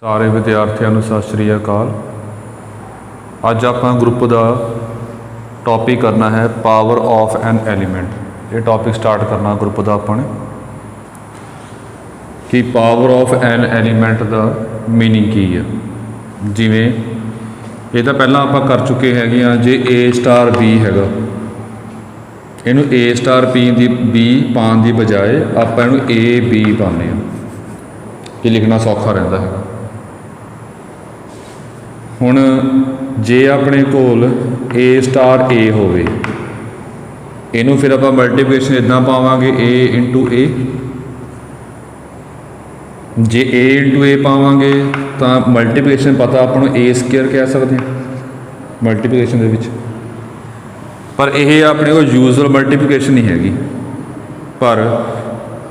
सारे विद्यार्थियों को सत श्री अकाल। अज आप ग्रुप का टॉपिक करना है पावर ऑफ एन एलीमेंट। ये टॉपिक स्टार्ट करना ग्रुप का अपने कि पावर ऑफ एन एलीमेंट का मीनिंग की है। जिमें ये तो पहला आप कर चुके हैं जे ए स्टार बी हैगा, इनू ए स्टार पी दी बी पाने की बजाय आप ए बी पाने, ये लिखना सौखा रहता है। हुण जे अपने कोल ए स्टार ए होवे, इनू फिर आप मल्टीप्लिकेशन इदा पावांगे ए इंटू ए। जे ए इंटू ए पावांगे तो मल्टीप्लिकेशन पता अपन ए स्केयर कह सकते हैं मल्टीप्लिकेशन दे विच, पर यह अपने को यूजल मल्टीप्लिकेशन नहीं हैगी। पर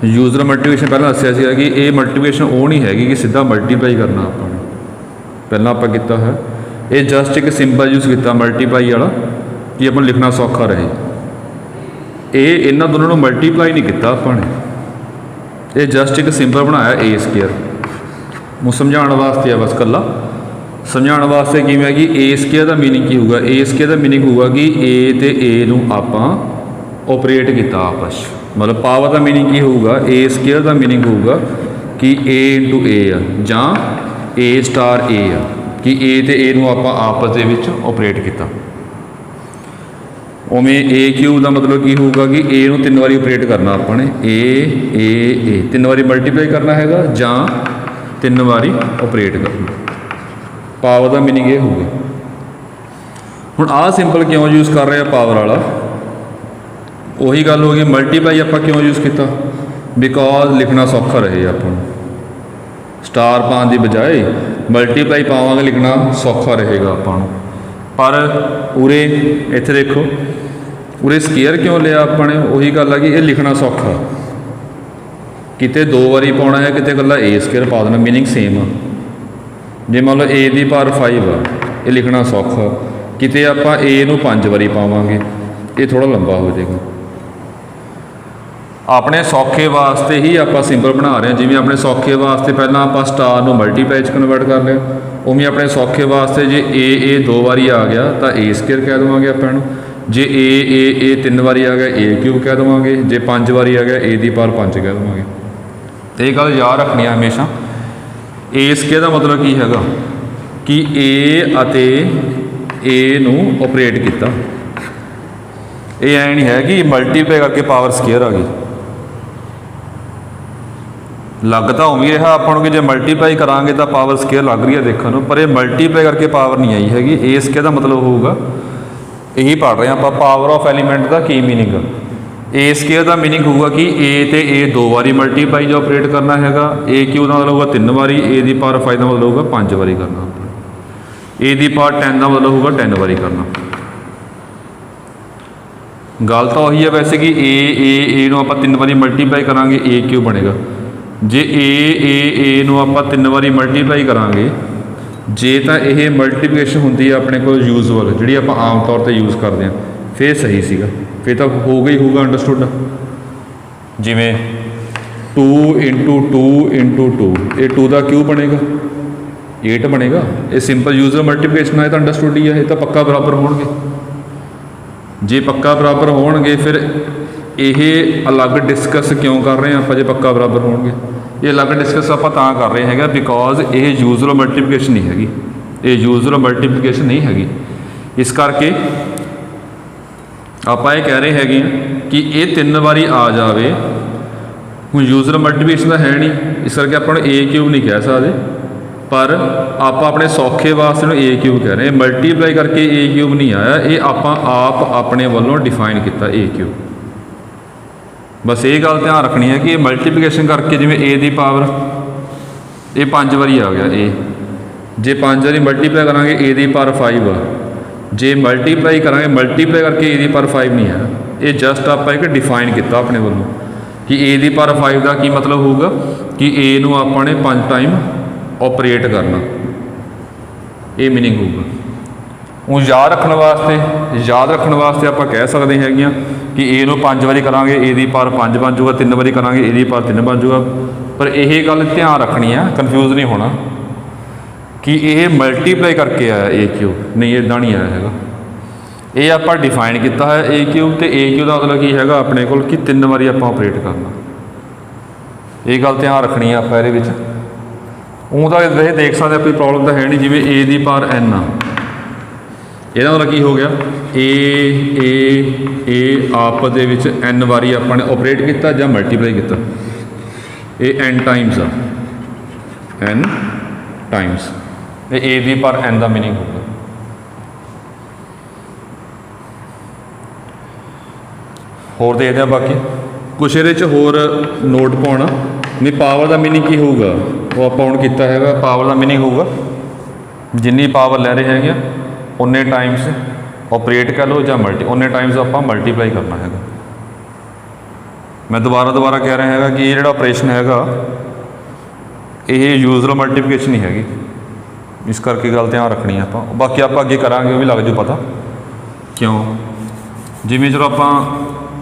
यूजल मल्टीप्लिकेशन पहले दसिया कि ये मल्टीप्लिकेशन वो नहीं हैगी कि सीधा मल्टीप्लाई करना। अपने पहला आप किया है ये जस्ट एक सिंबल यूज़ किया मल्टीप्लाई वाला कि अपन लिखना सौखा रहे। ये इन्हों दोनों मल्टीप्लाई नहीं किया अपने, ये जस्ट एक सिंबल बनाया ए स्केयर। मुझे समझाने वास्ते बस कला समझाने वास्ते कि मैं कि ए स्केयर का मीनिंग की होगा। ए स्केयर का मीनिंग होगा कि ए तो ए नूं आपां ऑपरेट किया आपस, मतलब पावर का मीनिंग की होगा। ए स्केयर का मीनिंग होगा कि ए इंटू ए जां ए स्टार ए कि ए तो ए नूं आपां आपस दे विच ऑपरेट किया। उमें ए क्यूब का मतलब की होगा कि ए नूं 3 बारी ऑपरेट करना अपने ए 3 बारी मल्टीप्लाई करना हैगा जां 3 बारी ऑपरेट करना। पावर का मीनिंग ये होगा। हुण आ सिंपल क्यों यूज़ कर रहे हैं पावर वाला, उही गल हो गई। मल्टीप्लाई आप क्यों यूज़ किया, बिकॉज लिखना सौखा रहे। अपन स्टार पाने की बजाय मल्टीप्लाई पावांगे, लिखना सौखा रहेगा अपन। पर उरे इत्थे देखो उरे स्केयर क्यों लिया अपने, उही गल है कि ये लिखना सौखा। किते 2 बारी पाना है, किते कला ए स्केयर पा देना, मीनिंग सेम आ। जे मान लो ए दी पावर 5 आ, ये लिखना सौखा। किते आपां ए नूं 5 बारी पावांगे, ये थोड़ा लंबा हो जाएगा। अपने सौखे वास्ते ही आप सिंबल बना रहे हैं। जिवें अपने सौखे वास्ते पहला आप स्टार नूं मल्टीप्लाई कन्वर्ट कर लिया, उमें अपने सौखे वास्ते जे ए 2 बारी आ गया तो ए स्केयर कह देवांगे अपन। जे ए 3 बारी आ गया ए क्यूब कह देवांगे। जे 5 बारी आ गया ए दी पावर 5 कह देवांगे। तो ये गल याद रखनी है हमेशा। ए स्केयर का मतलब की हैगा कि ए अते ए नूं ऑपरेट किया। ये ऐ नहीं है कि मल्टीप्लाई करके पावर स्केयर आ गई। लगता उम्मीद रहा अपन कि जो मल्टीप्लाई करांगे तो पावर स्केयर लग रही है देखने, पर यह मल्टीप्लाई करके पावर नहीं आई हैगी। ए स्केयर का मतलब होगा यही पढ़ रहे हैं आप पावर ऑफ एलीमेंट का की मीनिंग। ए स्केयर का मीनिंग होगा कि ए तो ए 2 बारी मल्टीप्लाई जो ऑपरेट करना हैगा। ए क्यू का मतलब होगा 3 बारी, ए दी पावर 5 का मतलब होगा 5 बारी करना। ए दी पावर 10 का मतलब होगा 10 बारी करना। गल तो वही है वैसे कि ए नूं आपां 3 बारी मल्टीप्लाई करांगे ए क्यू बनेगा। जे ए नूं आपां 3 बारी मल्टीप्लाई करांगे, जे तो यह मल्टीप्लिकेशन होंदी है अपने को यूजल जी आप आम तौर पर यूज़ करते हैं, फिर सही सीगा, फिर तो हो गई होगा अंडरस्टूड। जिमें 2 इंटू 2 इंटू 2, ये 2 का क्यूब बनेगा 8 बनेगा। ये सिंपल यूजल मल्टीप्लिकेशन है तो अंडरस्टूड ही है। ये तो पक्का बराबर होणगे। जे पक्का बराबर होणगे फिर ये अलग डिस्कस क्यों कर रहे हैं आप, जे पक्का बराबर होणगे। ये अलग डिस्कस आप कर रहे हैं बिकॉज ये यूजल मल्टीप्लिकेशन नहीं हैगी, ये यूजल मल्टीप्लिकेशन नहीं हैगी। इस करके आप ये कह रहे हैं कि ये 3 बारी आ जाए। हुण यूजल मल्टीप्लिकेशन तो है नहीं, इस करके आप ए क्यूब नहीं कह सकते, पर आप अपने सौखे वास्ते ए क्यूब कह रहे हैं। मल्टीप्लाई करके ए क्यूब नहीं आया, ये आप अपने वालों डिफाइन किया ए क्यूब। बस ये गल ध्यान रखनी है कि मल्टीप्लिकेशन करके जिमें ए दी पावर ये 5 बारी आ गया ए, जे 5 बारी मल्टीप्लाई करांगे ए दी पावर 5 आ। जे मल्टीप्लाई करांगे मल्टीप्लाई करके ए दी पावर 5 नहीं है। ये जस्ट आप एक डिफाइन किया अपने वालों कि ए दी पावर 5 का की मतलब होगा कि ए नूं आपां ने 5 टाइम ऑपरेट करना, ये मीनिंग होगा। वो याद रखने वास्ते आप कह सकते हैं कि ए नूं 5 बारी करांगे ए दी पावर 5 बन जाऊगा, 3 बारी करांगे ए दी पावर 3 बन जाऊगा। पर यही गल ध्यान रखनी है, कन्फ्यूज़ नहीं होना कि ये मल्टीप्लाई करके आया ए क्यूब, नहीं इदा नहीं आया है। ये आप डिफाइन किया है ए क्यूब, तो ए क्यूब का मतलब की है अपने को कि 3 बारी आप ऑपरेट करना। ये गल ध्यान रखनी है आप ये। ऊँ तो वैसे देख सकते कोई प्रॉब्लम तो है नहीं, जिमें ए दी पावर एन आ, ਇਹਦਾ मतलब की हो गया ए आप दे विच एन वारी आपने ऑपरेट किया या मल्टीप्लाई किया, ये एन टाइम्स आ, एन टाइम्स ए दी पर एन का मीनिंग होगा। होर देखते हैं बाकी कुछ ये होर नोट पाना नहीं। पावर का मीनिंग की होगा वो आप हुण किया है। पावर का मीनिंग होगा जिन्नी पावर लै रहे हैं उन्ने टाइम्स ऑपरेट कर लो या उन्ने टाइम्स आप मल्टीप्लाई करना है। मैं दोबारा कह रहा है कि ये जो ऑपरेशन है ये यूजल मल्टीप्लिकेशन नहीं हैगी, इस करके गल ध्यान रखनी है आप। बाकी आप अगे करांगे भी लग जू पता क्यों। जिमें चलो आप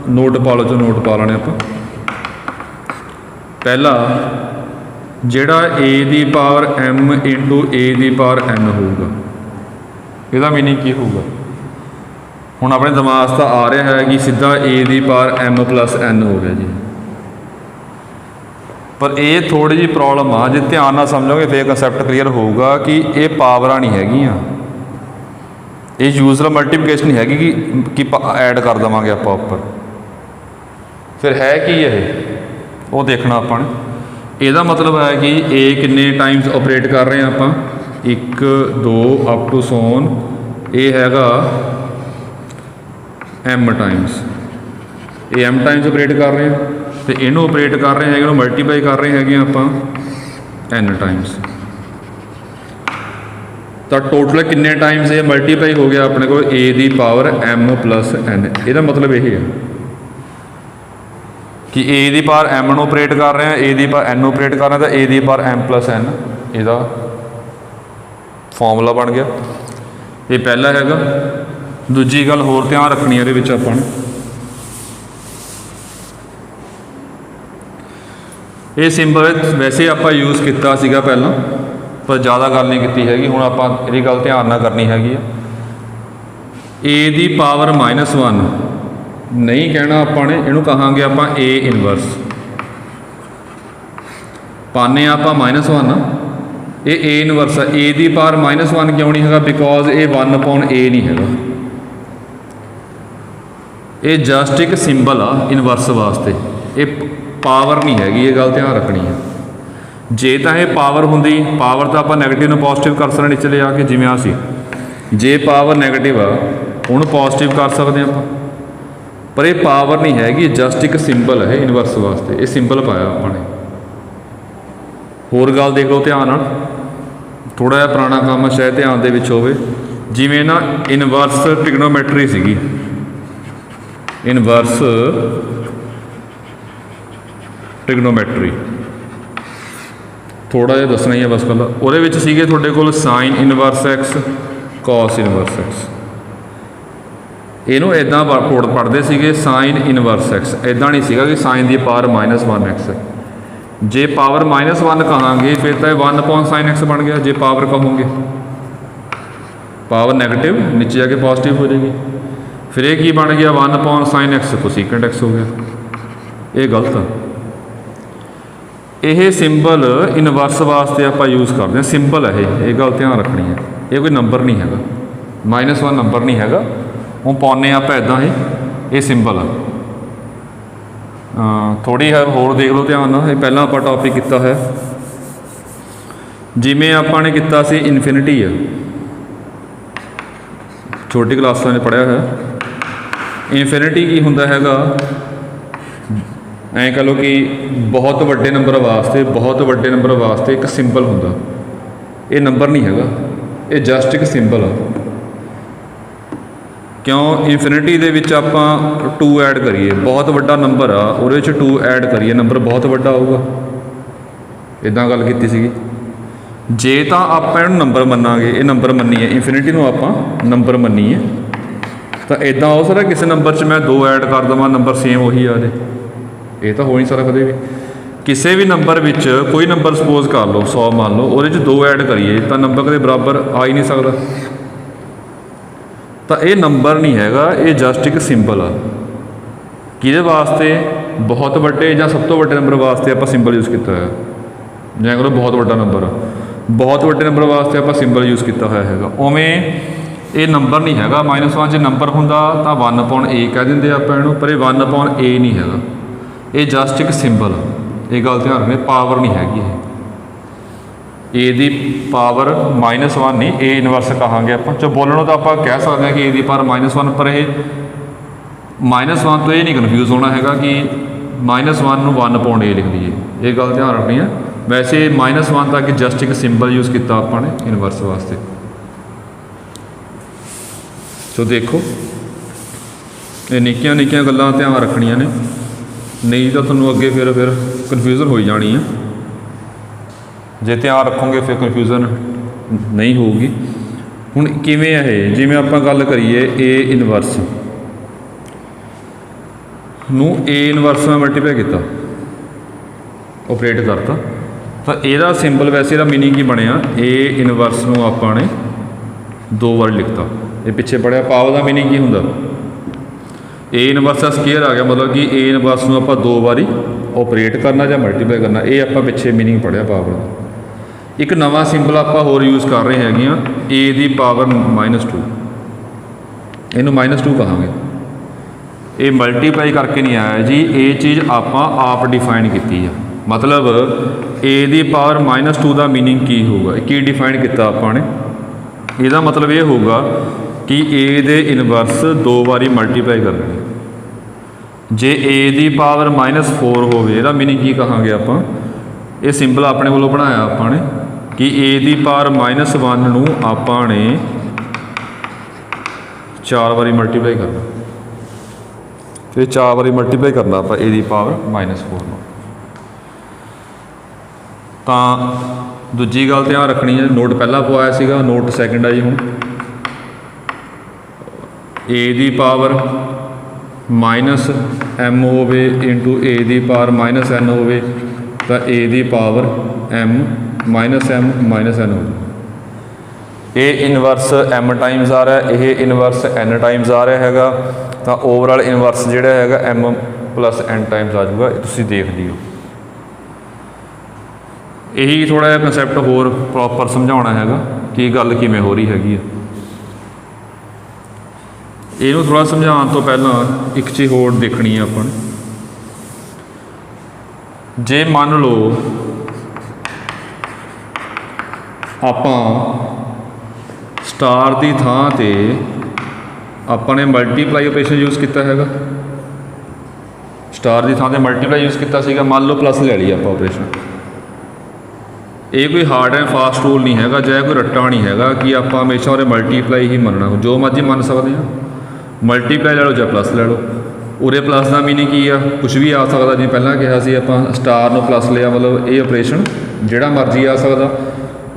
नोट पा लो, जो नोट पा लेने आप। पहला जिहड़ा ए दी पावर एम इंटू ए दी पावर एन होगा, ਇਹਦਾ मीनिंग की होगा। ਹੁਣ ਆਪਣੇ ਦਿਮਾਗ 'ਚ आ रहा है कि सीधा ए दी पावर एम प्लस एन हो गया जी, पर ये थोड़ी जी प्रॉब्लम आ, जे ध्यान नाल समझोगे फिर कंसैप्ट क्लीयर होगा कि ये पावरां नहीं हैगियां, ये यूजल मल्टीप्लिकेशन नहीं हैगी कि ऐड कर देवांगे आप उपर। फिर है कि ये वो देखना अपन। ਇਹਦਾ मतलब है कि ए किन्ने टाइम्स ऑपरेट कर रहे हैं आप, 1 2 अप टू सोन, ये हैगा एम टाइम्स, ये एम टाइम्स ऑपरेट कर रहे हैं, तो इनू ऑपरेट कर रहे हैं मल्टीप्लाई कर रहे हैं आप एन टाइम्स। तो टोटल किन्ने टाइम्स ये मल्टीप्लाई हो गया अपने को ए दी पावर एम प्लस एन। ਇਹਦਾ मतलब यही है कि ए दी पावर एम ਨੂੰ ऑपरेट कर रहे हैं, ए दी पावर एन ऑपरेट कर रहे हैं, तो ए दी पावर एम प्लस एन ਇਹਦਾ फॉर्मूला बन गया। ये पहला हैगा। दूजी गल होर ध्यान रखनी है ये अपन, ये सिंबल वैसे आप यूज़ किया सीगा पहला, पर ज़्यादा गल नहीं की हैगी। हुण आपां इहदी गल ध्यान ना करनी हैगी। ए दी पावर -1 नहीं कहना आपां ने, इहनूं कहांगे आपां ए इनवर्स। पाने आपां -1 ये ए इनवर्स है। ए दी पावर -1 क्यों नहीं है? बिकॉज ये 1/a नहीं है, ये जस्ट एक सिंबल आ इनवर्स वास्ते, ये पावर नहीं हैगी। ये गल ध्यान रखनी है। जे तो ये पावर होंदी, पावर तो आप नैगेटिव में पॉजिटिव कर सकते नीचे ले आके, जिवें आ सी जे पावर नैगेटिव आ उन्होंने पॉजिटिव कर सकते हैं आप, पर ये पावर नहीं हैगी, जस्ट एक सिंबल है इनवर्स वास्ते। ये सिंबल पाया आपने। होर गल देख लो ध्यान नाल, थोड़ा जिहा पुराना काम है शायद ध्यान दे विच होवे। जिवें ना इनवर्स ट्रिग्नोमैट्री सीगी, इनवर्स ट्रिग्नोमैट्री थोड़ा जिहा दसना ही है बस कल। उहदे विच सीगे तुहाडे कोल sine inverse x, cos inverse x. इहनूं इदां पढ़दे सीगे साइन इनवर्स एक्स, इदां नहीं सीगा कि साइन दी पावर -1 एक्स। जे पावर -1 कहांगे फिर तो 1/sin x बन गया। जे पावर कहोगे पावर नैगेटिव नीचे जाके पॉजिटिव हो जाएगी, फिर ये की बन गया 1/sin x कोसीकेंट x हो गया। ये गलत है। यह सिंबल इनवर्स वास्ते आप यूज़ करते हैं, सिंबल है ये गल ध्यान रखनी है। ये कोई नंबर नहीं है, -1 नंबर नहीं है, वो पाने आप इदा ये सिंबल है। थोड़ी है होर देख लो ध्यान ना। पहला आप टॉपिक किया है जिमें आपने किया सी इनफिनिटी है, छोटी क्लासा ने पढ़िया है। इनफिनिटी की होंदा हैगा, ऐ कह लो कि बहुत वड्डे नंबर वास्ते, बहुत वड्डे नंबर वास्ते एक सिंबल होंदा। ये नंबर नहीं हैगा, ये जस्ट एक सिंबल है। क्यों इनफिनिटी दे विच आपां 2 ऐड करिए, बहुत वड्डा नंबर आ उहदे विच 2 ऐड करिए, नंबर बहुत वड्डा होगा। इदां गल कीती सीगी। जे तां आपां इहनूं नंबर मन्नांगे, ये नंबर मन्नीए, इनफिनिटी नूं आपां नंबर मन्नीए, तो इदां हो सकदा किसी नंबर च मैं 2 ऐड कर देवां, नंबर सेम उही आ जाए। ये तो हो नहीं सकदा कदे भी। ਕਿਸੇ ਵੀ ਨੰਬਰ ਵਿੱਚ ਕੋਈ ਨੰਬਰ ਸਪੋਜ਼ ਕਰ ਲਓ 100 ਮੰਨ ਲਓ, ਉਹਦੇ 'ਚ 2 ਐਡ ਕਰੀਏ ਤਾਂ ਨੰਬਰ ਕਦੇ ਬਰਾਬਰ ਆ ਹੀ ਨਹੀਂ ਸਕਦਾ। ਤਾਂ ਇਹ ਨੰਬਰ ਨਹੀਂ ਹੈਗਾ, ਇਹ ਜਸਟ ਇੱਕ ਸਿੰਬਲ ਆ। ਕਿਹਦੇ ਵਾਸਤੇ? ਬਹੁਤ ਵੱਡੇ ਜਾਂ ਸਭ ਤੋਂ ਵੱਡੇ ਨੰਬਰ ਵਾਸਤੇ ਆਪਾਂ ਸਿੰਬਲ ਯੂਜ਼ ਕੀਤਾ ਹੋਇਆ। ਜਾਂ ਕਰੋ ਬਹੁਤ ਵੱਡਾ ਨੰਬਰ ਆ, ਬਹੁਤ ਵੱਡੇ ਨੰਬਰ ਵਾਸਤੇ ਆਪਾਂ ਸਿੰਬਲ ਯੂਜ਼ ਕੀਤਾ ਹੋਇਆ ਹੈਗਾ। ਉਵੇਂ ਇਹ ਨੰਬਰ ਨਹੀਂ ਹੈਗਾ। -1 ਜੇ ਨੰਬਰ ਹੁੰਦਾ ਤਾਂ 1/a ਕਹਿ ਦਿੰਦੇ ਆਪਾਂ ਇਹਨੂੰ, ਪਰ ਇਹ 1/a ਨਹੀਂ ਹੈਗਾ, ਇਹ ਜਸਟ ਇੱਕ ਸਿੰਬਲ ਆ। ਇਹ ਗੱਲ ਧਿਆਨ ਰੱਖਣੀ, ਪਾਵਰ ਨਹੀਂ ਹੈਗੀ ਇਹ। a ਦੀ ਪਾਵਰ -1 ਨਹੀਂ, a ਇਨਵਰਸ ਕਹਾਂਗੇ ਆਪਾਂ। ਚਲੋ ਬੋਲਣੋਂ ਤਾਂ ਆਪਾਂ ਕਹਿ ਸਕਦੇ ਹਾਂ ਕਿ a ਦੀ ਪਾਵਰ -1, ਪਰ ਇਹ -1 ਤੋਂ ਇਹ ਨਹੀਂ ਕਨਫਿਊਜ਼ ਹੋਣਾ ਹੈਗਾ ਕਿ -1 ਨੂੰ 1/a ਲਿਖ ਦਈਏ। ਇਹ ਗੱਲ ਧਿਆਨ ਰੱਖਣੀ ਹੈ। ਵੈਸੇ -1 ਤੱਕ ਜਸਟ ਇੱਕ ਸਿੰਬਲ ਯੂਜ਼ ਕੀਤਾ ਆਪਾਂ ਨੇ ਇਨਵਰਸ ਵਾਸਤੇ। ਸੋ ਦੇਖੋ, ਇਹ ਨਿੱਕੀਆਂ ਨਿੱਕੀਆਂ ਗੱਲਾਂ ਧਿਆਨ ਰੱਖਣੀਆਂ ਨੇ, ਨਹੀਂ ਤਾਂ ਤੁਹਾਨੂੰ ਅੱਗੇ ਫਿਰ ਕਨਫਿਊਜ਼ਨ ਹੋਈ ਜਾਣੀ ਆ। ਜੇ ਧਿਆਨ ਰੱਖੋਗੇ ਫਿਰ ਕਨਫਿਊਜ਼ਨ ਨਹੀਂ ਹੋਊਗੀ। ਹੁਣ ਕਿਵੇਂ ਹੈ ਇਹ? ਜਿਵੇਂ ਆਪਾਂ ਗੱਲ ਕਰੀਏ a ਇਨਵਰਸ ਨੂੰ a ਇਨਵਰਸ ਨਾਲ ਮਲਟੀਪਲਾਈ ਕੀਤਾ, ਆਪਰੇਟ ਕਰਤਾ, ਤਾਂ ਇਹਦਾ ਸਿੰਬਲ ਵੈਸੇ ਇਹਦਾ ਮੀਨਿੰਗ ਕੀ ਬਣਿਆ? a ਇਨਵਰਸ ਨੂੰ ਆਪਾਂ ਨੇ 2 ਵਾਰ ਲਿਖਤਾ। ਇਹ ਪਿੱਛੇ ਪੜਿਆ ਪਾਵਰ ਦਾ ਮੀਨਿੰਗ ਕੀ ਹੁੰਦਾ? a ਇਨਵਰਸ ਦਾ ਸਕੇਅਰ ਆ ਗਿਆ, ਮਤਲਬ ਕਿ a ਇਨਵਰਸ ਨੂੰ ਆਪਾਂ 2 ਵਾਰੀ ਆਪਰੇਟ ਕਰਨਾ ਜਾਂ ਮਲਟੀਪਲਾਈ ਕਰਨਾ। ਇਹ ਆਪਾਂ ਪਿੱਛੇ ਮੀਨਿੰਗ ਪੜਿਆ ਪਾਵਰ ਦਾ। ਇੱਕ ਨਵਾਂ ਸਿੰਬਲ ਆਪਾਂ ਹੋਰ ਯੂਜ਼ ਕਰ ਰਹੇ ਹੈਗੇ ਆ, a ਦੀ ਪਾਵਰ -2, ਇਹਨੂੰ -2 ਕਹਾਂਗੇ। ਇਹ ਮਲਟੀਪਲਾਈ ਕਰਕੇ ਨਹੀਂ ਆਇਆ ਜੀ, ਇਹ ਚੀਜ਼ ਆਪਾਂ ਆਪ ਡਿਫਾਈਨ ਕੀਤੀ ਆ। ਮਤਲਬ a the power -2 the meaning ਕੀ ਹੋਊਗਾ? ਕੀ ਡਿਫਾਈਨ ਕੀਤਾ ਆਪਾਂ ਨੇ? ਇਹਦਾ ਮਤਲਬ ਇਹ ਹੋਊਗਾ ਕਿ a ਦੇ ਇਨਵਰਸ 2 ਵਾਰੀ ਮਲਟੀਪਲਾਈ ਕਰਨੀ। ਜੇ a ਦੀ ਪਾਵਰ -4 ਹੋਵੇ, ਇਹਦਾ ਮੀਨਿੰਗ ਕੀ ਕਹਾਂਗੇ ਆਪਾਂ? ਇਹ ਸਿੰਬਲ ਆਪਣੇ ਵੱਲੋਂ ਬਣਾਇਆ ਆਪਾਂ ਨੇ ਕਿ a ਦੀ ਪਾਵਰ -1 ਨੂੰ ਆਪਾਂ ਨੇ 4 ਵਾਰੀ ਮਲਟੀਪਲਾਈ ਕਰਨਾ। ਫਿਰ 4 ਵਾਰੀ ਮਲਟੀਪਲਾਈ ਕਰਨਾ ਆਪਾਂ a ਦੀ ਪਾਵਰ -4 ਨੂੰ। ਤਾਂ ਦੂਜੀ ਗੱਲ ਧਿਆਨ ਰੱਖਣੀ ਹੈ, ਨੋਟ ਪਹਿਲਾਂ ਪਵਾਇਆ ਸੀਗਾ, ਨੋਟ ਸੈਕਿੰਡ ਆ ਜੀ। ਹੁਣ a ਦੀ ਪਾਵਰ -m ਹੋਵੇ into a the power -n ਹੋਵੇ ਤਾਂ a ਦੀ ਪਾਵਰ m ਹੋਵੇ। ਇਹ ਇਨਵਰਸ m ਟਾਈਮਸ ਆ ਰਿਹਾ, ਇਹ ਇਨਵਰਸ n ਟਾਈਮਸ ਆ ਰਿਹਾ ਹੈਗਾ, ਤਾਂ ਓਵਰਆਲ ਇਨਵਰਸ ਜਿਹੜਾ ਹੈਗਾ m + n ਟਾਈਮਸ ਆ ਜਾਊਗਾ। ਇਹ ਤੁਸੀਂ ਦੇਖ ਲਿਓ। ਇਹੀ ਥੋੜ੍ਹਾ ਜਿਹਾ ਕੰਸੈਪਟ ਹੋਰ ਪ੍ਰੋਪਰ ਸਮਝਾਉਣਾ ਹੈਗਾ ਕਿ ਗੱਲ ਕਿਵੇਂ ਹੋ ਰਹੀ ਹੈਗੀ ਆ। ਇਹਨੂੰ ਥੋੜ੍ਹਾ ਸਮਝਾਉਣ ਤੋਂ ਪਹਿਲਾਂ ਇੱਕ ਚੀਜ਼ ਹੋਰ ਦੇਖਣੀ ਹੈ ਆਪਾਂ ਨੇ। ਜੇ ਮੰਨ ਲਓ ਆਪਾਂ ਸਟਾਰ ਦੀ ਥਾਂ 'ਤੇ ਆਪਾਂ ਨੇ ਮਲਟੀਪਲਾਈ ਆਪਰੇਸ਼ਨ ਯੂਜ਼ ਕੀਤਾ ਹੈਗਾ, ਸਟਾਰ ਦੀ ਥਾਂ 'ਤੇ ਮਲਟੀਪਲਾਈ ਯੂਜ਼ ਕੀਤਾ ਸੀਗਾ, ਮੰਨ ਲਓ ਪਲੱਸ ਲੈ ਲਈ ਆਪਾਂ ਆਪਰੇਸ਼ਨ। ਇਹ ਕੋਈ ਹਾਰਡ ਐਂਡ ਫਾਸਟ ਰੂਲ ਨਹੀਂ ਹੈਗਾ, ਜਾਂ ਕੋਈ ਰੱਟਾ ਨਹੀਂ ਹੈਗਾ ਕਿ ਆਪਾਂ ਹਮੇਸ਼ਾ ਉਹਦੇ ਮਲਟੀਪਲਾਈ ਹੀ ਮੰਨਣਾ। ਜੋ ਮਰਜ਼ੀ ਮੰਨ ਸਕਦੇ ਹਾਂ, ਮਲਟੀਪਲਾਈ ਲੈ ਲਓ ਜਾਂ ਪਲੱਸ ਲੈ ਲਓ। ਉਰੇ ਪਲੱਸ ਦਾ ਮੀਨਿੰਗ ਕੀ ਆ? ਕੁਛ ਵੀ ਆ ਸਕਦਾ। ਜਿਵੇਂ ਪਹਿਲਾਂ ਕਿਹਾ ਸੀ ਆਪਾਂ, ਸਟਾਰ ਨੂੰ ਪਲੱਸ ਲਿਆ, ਮਤਲਬ ਇਹ ਆਪਰੇਸ਼ਨ ਜਿਹੜਾ ਮਰਜ਼ੀ ਆ ਸਕਦਾ।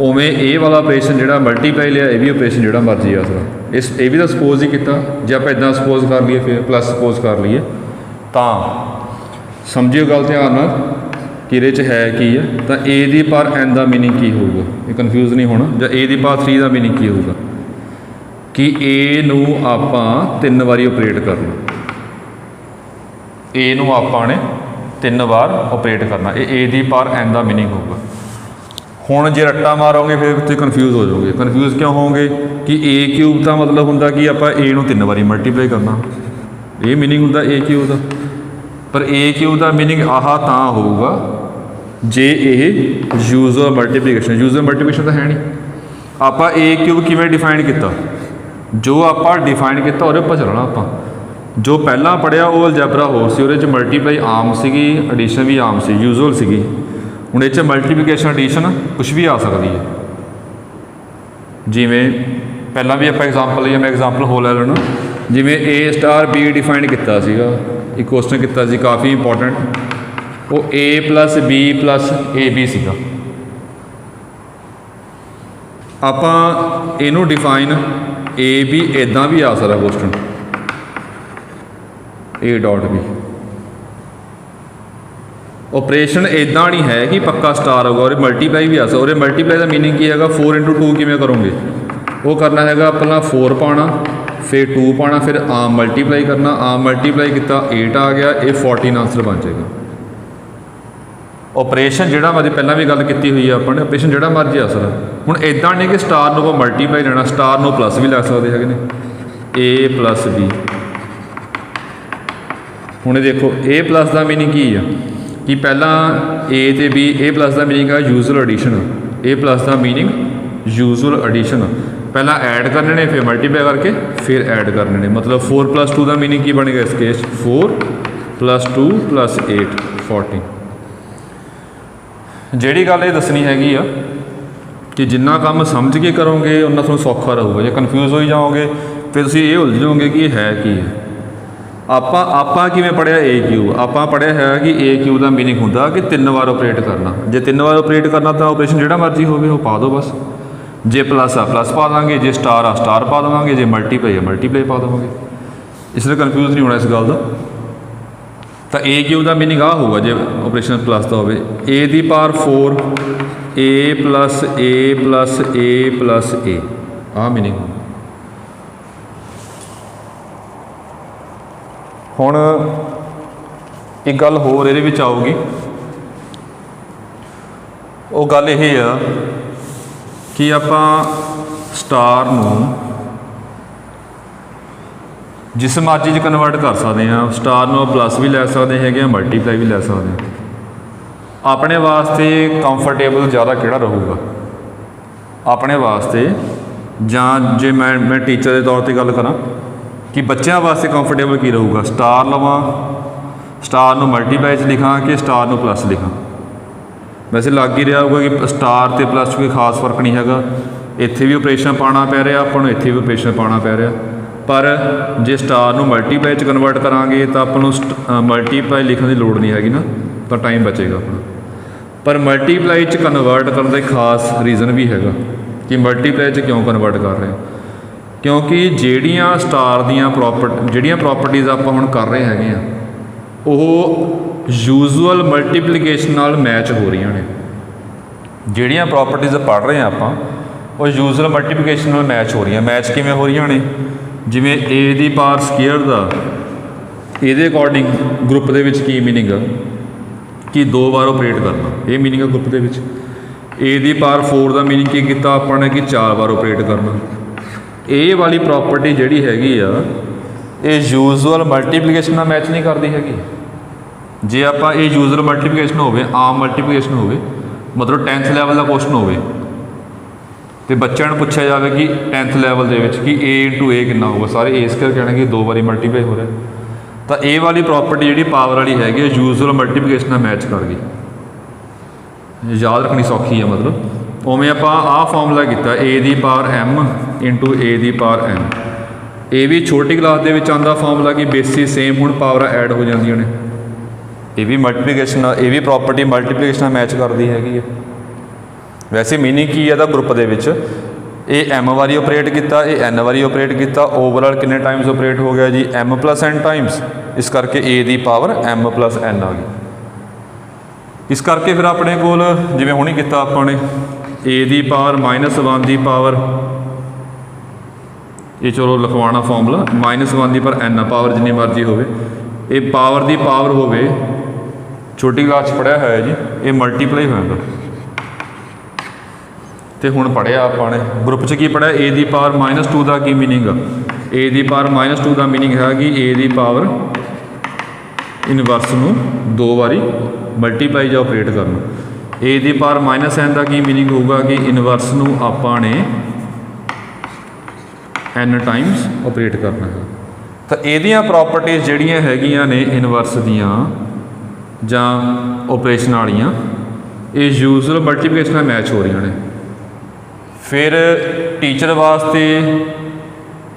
ਉਵੇਂ ਇਹ ਵਾਲਾ ਆਪਰੇਸ਼ਨ ਜਿਹੜਾ ਮਲਟੀਪਲਾਈ ਲਿਆ, ਇਹ ਵੀ ਆਪਰੇਸ਼ਨ ਜਿਹੜਾ ਮਰਜ਼ੀ ਆ ਸਕਦਾ। ਇਹ ਵੀ ਤਾਂ ਸਪੋਜ਼ ਹੀ ਕੀਤਾ। ਜੇ ਆਪਾਂ ਇੱਦਾਂ ਸਪੋਜ਼ ਕਰ ਲਈਏ, ਫਿਰ ਪਲੱਸ ਸਪੋਜ਼ ਕਰ ਲਈਏ, ਤਾਂ ਸਮਝਿਓ ਗੱਲ ਧਿਆਨ ਨਾਲ ਕਿ ਇਹਦੇ 'ਚ ਹੈ ਕੀ ਹੈ। ਤਾਂ a the power n the meaning ਕੀ ਹੋਊਗਾ? ਇਹ ਕਨਫਿਊਜ਼ ਨਹੀਂ ਹੋਣਾ। ਜਾਂ a the power 3 the meaning ਕੀ ਹੋਊਗਾ? ਕਿ a ਨੂੰ ਆਪਾਂ 3 ਵਾਰੀ ਆਪਰੇਟ ਕਰਨਾ। a ਨੂੰ ਆਪਾਂ ਨੇ 3 ਵਾਰ ਆਪਰੇਟ ਕਰਨਾ। ਇਹ a the power n the meaning ਹੋਊਗਾ। ਹੁਣ ਜੇ ਰੱਟਾ ਮਾਰੋਗੇ ਫਿਰ ਤੁਸੀਂ ਕਨਫਿਊਜ਼ ਹੋ ਜਾਓਗੇ। ਕਨਫਿਊਜ਼ ਕਿਉਂ ਹੋਵੋਗੇ? ਕਿ a³ ਦਾ ਮਤਲਬ ਹੁੰਦਾ ਕਿ ਆਪਾਂ a ਨੂੰ 3 ਵਾਰੀ ਮਲਟੀਪਲਾਈ ਕਰਨਾ, ਇਹ ਮੀਨਿੰਗ ਹੁੰਦਾ a³ ਦਾ। ਪਰ a³ ਦਾ ਮੀਨਿੰਗ ਆਹ ਤਾਂ ਹੋਊਗਾ ਜੇ ਇਹ ਯੂਜ਼ਰ ਮਲਟੀਪਲੀਕੇਸ਼ਨ ਤਾਂ ਹੈ ਨਹੀਂ। ਆਪਾਂ a³ ਕਿਵੇਂ ਡਿਫਾਈਨ ਕੀਤਾ? ਜੋ ਆਪਾਂ ਡਿਫਾਈਨ ਕੀਤਾ ਉਹਦੇ ਉੱਪਰ ਚੱਲਣਾ ਆਪਾਂ। ਜੋ ਪਹਿਲਾਂ ਪੜ੍ਹਿਆ ਉਹ ਅਲਜੈਬਰਾ ਹੋਰ ਸੀ, ਉਹਦੇ 'ਚ ਮਲਟੀਪਲਾਈ ਆਮ ਸੀਗੀ, ਐਡੀਸ਼ਨ ਵੀ ਆਮ ਸੀ, ਯੂਜ਼ੁਅਲ ਸੀਗੀ। ਹੁਣ ਇਹ 'ਚ ਮਲਟੀਪਲੀਕੇਸ਼ਨ ਐਡੀਸ਼ਨ ਕੁਛ ਵੀ ਆ ਸਕਦੀ ਹੈ। ਜਿਵੇਂ ਪਹਿਲਾਂ ਵੀ ਆਪਾਂ ਐਗਜ਼ਾਮਪਲ ਲਈ, ਮੈਂ ਐਗਜ਼ਾਮਪਲ ਹੋਰ ਲੈ ਲੈਣਾ। ਜਿਵੇਂ a* b ਡਿਫਾਈਨ ਕੀਤਾ ਸੀਗਾ, ਇੱਕ ਕੁਐਸਚਨ ਕੀਤਾ ਸੀ ਕਾਫੀ ਇੰਪੋਰਟੈਂਟ, ਉਹ a + b + ab ਸੀਗਾ। ਆਪਾਂ ਇਹਨੂੰ ਡਿਫਾਈਨ ab ਇੱਦਾਂ ਵੀ ਆ ਸਕਦਾ ਕੁਐਸਚਨ, a.b ऑपरेशन इदा नहीं है कि पक्का स्टार होगा और मल्टीप्लाई भी आ सकता। और मल्टीप्लाई का मीनिंग की है 4 × 2 किमें करोगे, वो करना है पहला 4 पाना फिर 2 पाना फिर आम मल्टीप्लाई करना, आम मल्टीप्लाई किया 8 आ गया, ये 14 आंसर बन जाएगा। ऑपरेशन जोड़ा मर्जी पहला भी गल की हुई है अपने, ऑपरेशन जोड़ा मर्जी आ सकता। हुण इदा नहीं कि स्टार को मल्टीप्लाई लेना, स्टार को प्लस भी लै सकते हैं ए प्लस बी। हुण देखो ए प्लस का मीनिंग की है कि पहला ए तो बी, ए प्लस का मीनिंग है यूजल एडिशन, ए प्लस का मीनिंग यूजल एडिशन। पहला ऐड करने ने फिर मल्टीप्लाई करके फिर ऐड करने ने, मतलब 4 + 2 का मीनिंग की बनेगा इस केस 4 + 2 + 8 14। ਜਿਹੜੀ ਗੱਲ ਇਹ ਦੱਸਣੀ ਹੈਗੀ ਆ ਕਿ ਜਿੰਨਾ ਕੰਮ ਸਮਝ ਕੇ ਕਰੋਗੇ ਉਨਾ ਤੁਹਾਨੂੰ ਸੌਖਾ ਰਹੂਗਾ। ਜੇ ਕਨਫਿਊਜ਼ ਹੋਈ ਜਾਓਗੇ ਫਿਰ ਤੁਸੀਂ ਇਹ ਉਲਝ ਜਾਓਗੇ ਕਿ ਇਹ ਹੈ ਕੀ ਹੈ। ਆਪਾਂ ਕਿਵੇਂ ਪੜ੍ਹਿਆ ਏ ਕਿਊ, ਆਪਾਂ ਪੜ੍ਹਿਆ ਹੈ ਕਿ ਏ ਕਿਊ ਦਾ ਮੀਨਿੰਗ ਹੁੰਦਾ ਕਿ 3 ਵਾਰ ਆਪਰੇਟ ਕਰਨਾ। ਜੇ 3 ਵਾਰ ਆਪਰੇਟ ਕਰਨਾ ਤਾਂ ਆਪਰੇਸ਼ਨ ਜਿਹੜਾ ਮਰਜ਼ੀ ਹੋਵੇ ਉਹ ਪਾ ਦਿਓ ਬਸ। ਜੇ ਪਲੱਸ ਆ ਪਲੱਸ ਪਾ ਦਾਂਗੇ, ਜੇ ਸਟਾਰ ਆ ਸਟਾਰ ਪਾ ਦੇਵਾਂਗੇ, ਜੇ ਮਲਟੀਪਲਾਈ ਆ ਮਲਟੀਪਲਾਈ ਪਾ ਦੇਵਾਂਗੇ। ਇਸ ਲਈ ਕਨਫਿਊਜ਼ ਨਹੀਂ ਹੋਣਾ ਇਸ ਗੱਲ ਦਾ। ਤਾਂ ਏ ਕਿਊ ਦਾ ਮੀਨਿੰਗ ਆ ਹੋਊਗਾ ਜੇ ਆਪਰੇਸ਼ਨ ਪਲੱਸ ਦਾ ਹੋਵੇ, ਏ ਦੀ power 4 A plus A plus A plus A, ਆਹ ਮੀਨਿੰਗ। ਹੁਣ ਇੱਕ ਗੱਲ ਹੋਰ ਇਹਦੇ ਵਿੱਚ ਆਊਗੀ, ਉਹ ਗੱਲ ਇਹ ਆ ਕਿ ਆਪਾਂ ਸਟਾਰ ਨੂੰ ਜਿਸ ਮਰਜ਼ੀ 'ਚ ਕਨਵਰਟ ਕਰ ਸਕਦੇ ਹਾਂ। ਸਟਾਰ ਨੂੰ ਪਲੱਸ ਵੀ ਲੈ ਸਕਦੇ ਹੈਗੇ ਆ, ਮਲਟੀਪਲਾਈ ਵੀ ਲੈ ਸਕਦੇ ਹਾਂ। ਆਪਣੇ ਵਾਸਤੇ ਕੰਫਰਟੇਬਲ ਜ਼ਿਆਦਾ ਕਿਹੜਾ ਰਹੂਗਾ ਆਪਣੇ ਵਾਸਤੇ, ਜਾਂ ਜੇ ਮੈਂ ਟੀਚਰ ਦੇ ਤੌਰ 'ਤੇ ਗੱਲ ਕਰਾਂ ਕਿ ਬੱਚਿਆਂ ਵਾਸਤੇ ਕੰਫਰਟੇਬਲ ਕੀ ਰਹੂਗਾ, ਸਟਾਰ ਲਵਾਂ, ਸਟਾਰ ਨੂੰ ਮਲਟੀਪਲਾਈ 'ਚ ਲਿਖਾਂ ਕਿ ਸਟਾਰ ਨੂੰ ਪਲੱਸ ਲਿਖਾਂ। ਵੈਸੇ ਲੱਗ ਹੀ ਰਿਹਾ ਹੋਊਗਾ ਕਿ ਸਟਾਰ ਅਤੇ ਪਲੱਸ 'ਚ ਕੋਈ ਖਾਸ ਫਰਕ ਨਹੀਂ ਹੈਗਾ। ਇੱਥੇ ਵੀ ਆਪਰੇਸ਼ਨ ਪਾਉਣਾ ਪੈ ਰਿਹਾ ਆਪਾਂ ਨੂੰ, ਇੱਥੇ ਵੀ ਆਪਰੇਸ਼ਨ ਪਾਉਣਾ ਪੈ ਰਿਹਾ। ਪਰ ਜੇ ਸਟਾਰ ਨੂੰ ਮਲਟੀਪਲਾਈ 'ਚ ਕਨਵਰਟ ਕਰਾਂਗੇ ਤਾਂ ਆਪਾਂ ਨੂੰ ਮਲਟੀਪਲਾਈ ਲਿਖਣ ਦੀ ਲੋੜ ਨਹੀਂ ਹੈਗੀ ਨਾ, ਤਾਂ ਟਾਈਮ ਬਚੇਗਾ ਆਪਣਾ। ਪਰ ਮਲਟੀਪਲਾਈ 'ਚ ਕਨਵਰਟ ਕਰਨ ਦਾ ਇੱਕ ਖਾਸ ਰੀਜ਼ਨ ਵੀ ਹੈਗਾ ਕਿ ਮਲਟੀਪਲਾਈ 'ਚ ਕਿਉਂ ਕਨਵਰਟ ਕਰ ਰਹੇ ਹਾਂ, ਕਿਉਂਕਿ ਜਿਹੜੀਆਂ ਸਟਾਰ ਦੀਆਂ ਜਿਹੜੀਆਂ ਪ੍ਰੋਪਰਟੀਜ਼ ਆਪਾਂ ਹੁਣ ਕਰ ਰਹੇ ਹੈਗੇ ਆ ਉਹ ਯੂਜ਼ੂਅਲ ਮਲਟੀਪਲੀਕੇਸ਼ਨ ਨਾਲ ਮੈਚ ਹੋ ਰਹੀਆਂ ਨੇ। ਜਿਹੜੀਆਂ ਪ੍ਰੋਪਰਟੀਜ਼ ਪੜ੍ਹ ਰਹੇ ਹਾਂ ਆਪਾਂ ਉਹ ਯੂਜ਼ੂਅਲ ਮਲਟੀਪਲੀਕੇਸ਼ਨ ਨਾਲ ਮੈਚ ਹੋ ਰਹੀਆਂ। ਮੈਚ ਕਿਵੇਂ ਹੋ ਰਹੀਆਂ ਨੇ, ਜਿਵੇਂ ਏ ਦੀ ਪਾਵਰ ਸਕੇਅਰ ਦਾ ਇਹਦੇ ਅਕੋਰਡਿੰਗ ਗਰੁੱਪ ਦੇ ਵਿੱਚ ਕੀ ਮੀਨਿੰਗ ਆ ਕਿ 2 ਵਾਰ ਆਪਰੇਟ ਕਰਨਾ, ਇਹ ਮੀਨਿੰਗ ਆ ਗਰੁੱਪ ਦੇ ਵਿੱਚ। ਏ ਦੀ ਪਾਵਰ 4 ਦਾ ਮੀਨਿੰਗ ਕੀ ਕੀਤਾ ਆਪਾਂ ਨੇ ਕਿ 4 ਵਾਰ ਆਪਰੇਟ ਕਰਨਾ। ਇਹ ਵਾਲੀ ਪ੍ਰੋਪਰਟੀ ਜਿਹੜੀ ਹੈਗੀ ਆ ਇਹ ਯੂਜ਼ੂਅਲ ਮਲਟੀਪਲੀਕੇਸ਼ਨ ਨਾਲ ਮੈਚ ਨਹੀਂ ਕਰਦੀ ਹੈਗੀ। ਜੇ ਆਪਾਂ ਇਹ ਯੂਜ਼ੂਅਲ ਮਲਟੀਪਲੀਕੇਸ਼ਨ ਹੋਵੇ, ਆਮ ਮਲਟੀਪਲੀਕੇਸ਼ਨ ਹੋਵੇ, ਮਤਲਬ 10th ਲੈਵਲ ਦਾ ਕੁਐਸਚਨ ਹੋਵੇ ਅਤੇ ਬੱਚਿਆਂ ਨੂੰ ਪੁੱਛਿਆ ਜਾਵੇ ਕਿ 10th ਲੈਵਲ ਦੇ ਵਿੱਚ ਕਿ ਏ × ਏ ਕਿੰਨਾ ਹੋਊਗਾ, ਸਾਰੇ ਏ ਸਕੇਅਰ ਕਹਿਣਗੇ 2 ਵਾਰੀ ਮਲਟੀਪਲਾਈ ਹੋ ਰਿਹਾ। ਤਾਂ ਇਹ ਵਾਲੀ ਪ੍ਰੋਪਰਟੀ ਜਿਹੜੀ ਪਾਵਰ ਵਾਲੀ ਹੈਗੀ ਯੂਜ਼ੂਅਲ ਮਲਟੀਪਲੀਕੇਸ਼ਨ ਨਾਲ ਮੈਚ ਕਰ ਗਈ। ਯਾਦ ਰੱਖਣੀ ਸੌਖੀ ਹੈ। ਮਤਲਬ ਉਵੇਂ ਆਪਾਂ ਆਹ ਫਾਰਮੂਲਾ ਕੀਤਾ ਏ ਦੀ ਪਾਵਰ m × ਏ ਦੀ ਪਾਵਰ n। ਇਹ ਵੀ ਛੋਟੀ ਕਲਾਸ ਦੇ ਵਿੱਚ ਆਉਂਦਾ ਫਾਰਮੂਲਾ ਕਿ ਬੇਸਿਸ ਸੇਮ ਹੁਣ ਪਾਵਰਾਂ ਐਡ ਹੋ ਜਾਂਦੀਆਂ ਨੇ। ਇਹ ਵੀ ਮਲਟੀਪਲੀਕੇਸ਼ਨ ਨਾਲ, ਇਹ ਵੀ ਪ੍ਰੋਪਰਟੀ ਮਲਟੀਪਲੀਕੇਸ਼ਨ ਨਾਲ ਮੈਚ ਕਰਦੀ ਹੈਗੀ ਹੈ। ਵੈਸੇ ਮੀਨਿੰਗ ਕੀ ਹੈ ਇਹਦਾ ਗਰੁੱਪ ਦੇ ਵਿੱਚ, ਇਹ m ਵਾਰੀ ਆਪਰੇਟ ਕੀਤਾ, ਇਹ n ਵਾਰੀ ਆਪਰੇਟ ਕੀਤਾ, ਓਵਰਆਲ ਕਿੰਨੇ ਟਾਈਮਸ ਆਪਰੇਟ ਹੋ ਗਿਆ ਜੀ m + n ਟਾਈਮਸ। ਇਸ ਕਰਕੇ a the power m + n ਆ ਗਈ। ਇਸ ਕਰਕੇ ਫਿਰ ਆਪਣੇ ਕੋਲ ਜਿਵੇਂ ਹੁਣੀ ਕੀਤਾ ਆਪਾਂ ਨੇ a the power -1 the power, ਇਹ ਚਲੋ ਲਿਖਵਾਉਣਾ ਫਾਰਮੂਲਾ -1 ਦੀ ਪਾਵਰ n ਪਾਵਰ ਜਿੰਨੀ ਮਰਜ਼ੀ ਹੋਵੇ, ਇਹ ਪਾਵਰ ਦੀ ਪਾਵਰ ਹੋਵੇ, ਛੋਟੀ ਕਲਾਸ 'ਚ ਪੜ੍ਹਿਆ ਹੋਇਆ ਜੀ, ਇਹ ਮਲਟੀਪਲਾਈ ਹੋ ਜਾਂਦਾ। ਅਤੇ ਹੁਣ ਪੜ੍ਹਿਆ ਆਪਾਂ ਨੇ ਗਰੁੱਪ 'ਚ ਕੀ ਪੜ੍ਹਿਆ, ਏ ਦੀ ਪਾਵਰ -2 ਦਾ ਕੀ ਮੀਨਿੰਗ ਆ, ਏ ਦੀ ਪਾਵਰ -2 ਦਾ ਮੀਨਿੰਗ ਹੈ ਕਿ ਏ ਦੀ ਪਾਵਰ ਇਨਵਰਸ ਨੂੰ 2 ਵਾਰੀ ਮਲਟੀਪਲਾਈ ਜਾਂ ਆਪਰੇਟ ਕਰਨਾ। ਏ ਦੀ ਪਾਵਰ -n ਦਾ ਕੀ ਮੀਨਿੰਗ ਹੋਊਗਾ ਕਿ ਇਨਵਰਸ ਨੂੰ ਆਪਾਂ ਨੇ n ਟਾਈਮਸ ਆਪਰੇਟ ਕਰਨਾ ਹੈ। ਤਾਂ ਇਹਦੀਆਂ ਪ੍ਰੋਪਰਟੀਜ਼ ਜਿਹੜੀਆਂ ਹੈਗੀਆਂ ਨੇ ਇਨਵਰਸ ਦੀਆਂ ਜਾਂ ਆਪਰੇਸ਼ਨ ਵਾਲੀਆਂ, ਇਹ ਯੂਜ਼ੂਅਲ ਮਲਟੀਪਲੀਕੇਸ਼ਨ ਨਾਲ ਮੈਚ ਹੋ ਰਹੀਆਂ ਨੇ। ਫਿਰ ਟੀਚਰ ਵਾਸਤੇ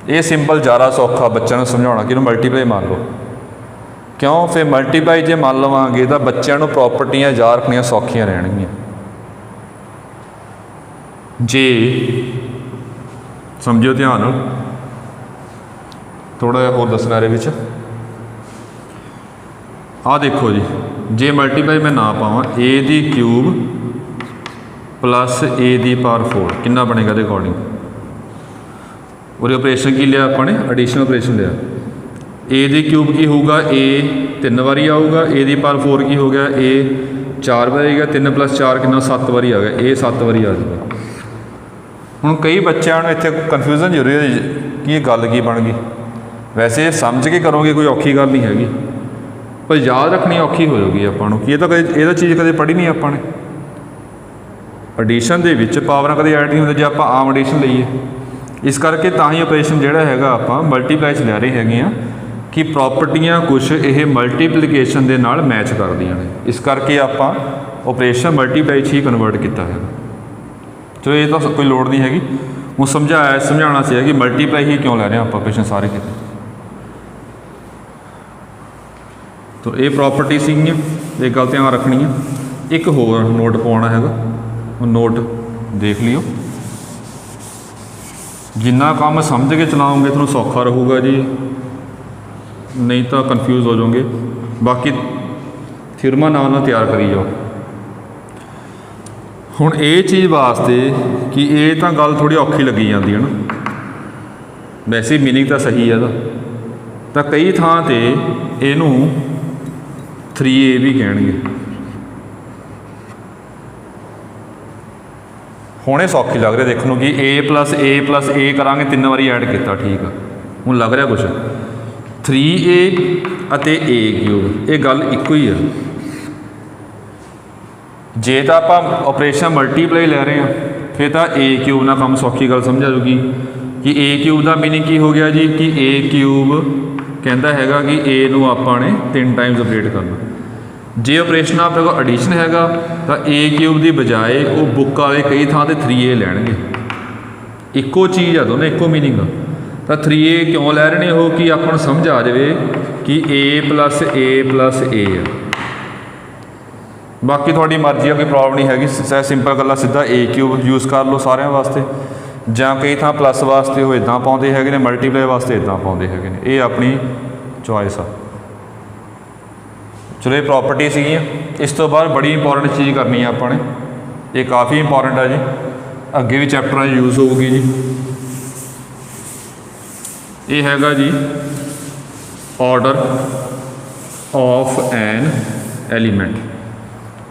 ਇਹ ਸਿੰਪਲ ਜ਼ਿਆਦਾ ਸੌਖਾ ਬੱਚਿਆਂ ਨੂੰ ਸਮਝਾਉਣਾ ਕਿ ਇਹਨੂੰ ਮਲਟੀਪਲਾਈ ਮੰਨ ਲਓ। ਕਿਉਂ, ਫਿਰ ਮਲਟੀਪਲਾਈ ਜੇ ਮੰਨ ਲਵਾਂਗੇ ਤਾਂ ਬੱਚਿਆਂ ਨੂੰ ਪ੍ਰੋਪਰਟੀਆਂ ਯਾਦ ਰੱਖਣੀਆਂ ਸੌਖੀਆਂ ਰਹਿਣਗੀਆਂ। ਜੇ ਸਮਝਿਓ ਧਿਆਨ ਨਾਲ, ਥੋੜ੍ਹਾ ਜਿਹਾ ਹੋਰ ਦੱਸਣਾ ਇਹਦੇ ਵਿੱਚ। ਆ देखो जी, जे मल्टीप्लाई मैं ना पावां ए दी क्यूब प्लस ए दी पावर 4 कितना बनेगा ਇਹਦੇ अकॉर्डिंग। और ऑपरेशन की लिया अपने एडिशन ऑपरेशन लिया, ए दी क्यूब की होगा ए 3 बारी आऊगा, ए दी पावर 4 की हो गया ए 4 बारी आ गया, 3 + 4 कितना 7 बारी आ गया, ए 7 बारी आ जाएगा। ਹੁਣ कई बच्चों ਨੂੰ ਇੱਥੇ ਕਨਫਿਊਜ਼ਨ ਹੋ ਰਹੀ ਹੈ कि ये गल की बन गई। वैसे समझ के करोगे कोई औखी गल नहीं हैगी, पर याद रखनी औखी हो जाएगी ਆਪਾਂ ਨੂੰ कि ਇਹ ਤਾਂ ਕਦੇ ਇਹਦਾ ਚੀਜ਼ ਕਦੇ ਪੜ੍ਹੀ ਨਹੀਂ ਆਪਾਂ ਨੇ। ਐਡੀਸ਼ਨ ਦੇ ਵਿੱਚ ਪਾਵਰਾਂ ਕਦੇ ਐਡ ਨਹੀਂ ਹੁੰਦੇ ਜੇ ਆਪਾਂ ਆਮ ਐਡੀਸ਼ਨ ਲਈਏ। ਇਸ ਕਰਕੇ ਤਾਂ ਹੀ ਆਪਰੇਸ਼ਨ ਜਿਹੜਾ ਹੈਗਾ ਆਪਾਂ ਮਲਟੀਪਲਾਈ 'ਚ ਲੈ ਰਹੇ ਹੈਗੇ ਆ ਕਿ ਪ੍ਰੋਪਰਟੀਆਂ ਕੁਛ ਇਹ ਮਲਟੀਪਲੀਕੇਸ਼ਨ ਦੇ ਨਾਲ ਮੈਚ ਕਰਦੀਆਂ ਨੇ, ਇਸ ਕਰਕੇ ਆਪਾਂ ਆਪਰੇਸ਼ਨ ਮਲਟੀਪਲਾਈ 'ਚ ਹੀ ਕਨਵਰਟ ਕੀਤਾ ਹੈਗਾ। ਚਲੋ ਇਹ ਤਾਂ ਕੋਈ ਲੋੜ ਨਹੀਂ ਹੈਗੀ, ਉਹ ਸਮਝਾਉਣਾ ਸੀ ਕਿ ਮਲਟੀਪਲਾਈ ਹੀ ਕਿਉਂ ਲੈ ਰਹੇ ਹਾਂ ਆਪਾਂ ਆਪਰੇਸ਼ਨ ਸਾਰੇ ਕਿਤੇ। तो ये प्रॉपर्टी सीगियाँ, एक गल ध्यान रखनी है। एक होर नोट पाना हैगा, वो नोट देख लियो। जिन्ना काम समझ के चलाओगे थोड़ा सौखा रहूगा जी, नहीं तो कन्फ्यूज़ हो जाओगे। बाकी थियरमां नाल तैयार करी जाओ। हुण ये चीज़ वास्ते कि ये तो गल थोड़ी औखी लगी जाती है ना, वैसे मीनिंग तो सही है तो कई थां ते इनू 3a भी कहेंगे। हुणे सौखी लग रही देखने कि a + a करांगे 3 बारी ऐड किया, ठीक है हुण लग रहा कुछ 3a अते a क्यूब ये गल इक्को ही है। जे तो आप ऑपरेशन मल्टीप्लाई ले रहे हैं फिर तो a क्यूब ना काम सौखी गल समझ आ जाऊगी कि a क्यूब का मीनिंग की हो गया जी कि a क्यूब कहता हैगा कि ए नू आपां ने 3 टाइम्स ऑपरेट करना। जे ऑपरेशन अपने को एडिशन हैगा तो ए क्यूब की बजाय वो बुक वाले कई थां ते 3a लैणगे। इक्को चीज़ है दोनों इक्को मीनिंग आ, तो 3a क्यों लै रहे हो कि आपां नूं समझ आ जाए कि a + a है। बाकी थोड़ी मर्जी है, कोई प्रॉब्लम नहीं हैगी, सिंपल गल सीधा a क्यूब यूज़ कर लो सारे वास्ते, ਜਾਂ कई थां प्लस वास्ते वो इदां पाउंदे हैगे ने, मल्टीप्लाई वास्ते इदां पाउंदे हैगे ने, ये अपनी चॉइस आ। चलो ये प्रॉपर्टी सीगियां। इस तो बाद बड़ी इंपॉर्टेंट चीज़ करनी है आपने, ये काफ़ी इंपॉर्टेंट है जी, अगे भी चैप्टर यूज़ होगी जी। ये हैगा जी ऑर्डर ऑफ एन एलीमेंट,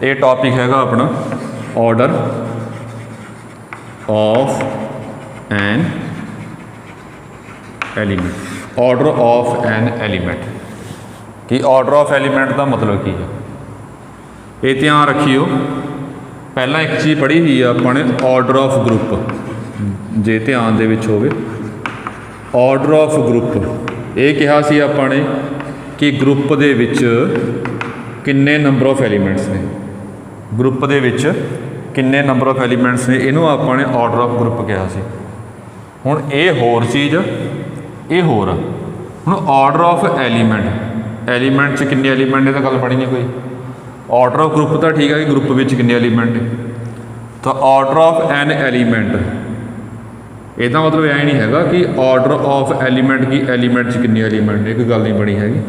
ये टॉपिक हैगा अपना order of an element. Order of an element कि ऑर्डर ऑफ एलीमेंट का मतलब की है, ये ध्यान रखियो। पहला एक चीज़ पढ़ी हुई है अपने ऑर्डर ऑफ ग्रुप, जे ध्यान दे विच होवे ऑर्डर ऑफ ग्रुप ये कहा सी अपने कि ग्रुप दे विच किन्ने नंबर ऑफ एलीमेंट्स ने, ग्रुप दे विच किन्ने नंबर ऑफ एलीमेंट्स ने, इनू अपने ऑर्डर ऑफ ग्रुप कहा सी। हुण ये होर चीज़ ये होर हुण ऑर्डर ऑफ एलीमेंट च किन्ने एलीमेंट ने तो गल पढ़ी नहीं कोई। ऑर्डर ऑफ ग्रुप तो ठीक है कि ग्रुप में किन्ने एलीमेंट ने, तो ऑर्डर ऑफ एन एलीमेंट ਇਹਦਾ मतलब ऐ नहीं हैगा कि ऑर्डर ऑफ एलीमेंट की एलीमेंट च किन्ने एलीमेंट ने, कोई गल नहीं बनी हैगी।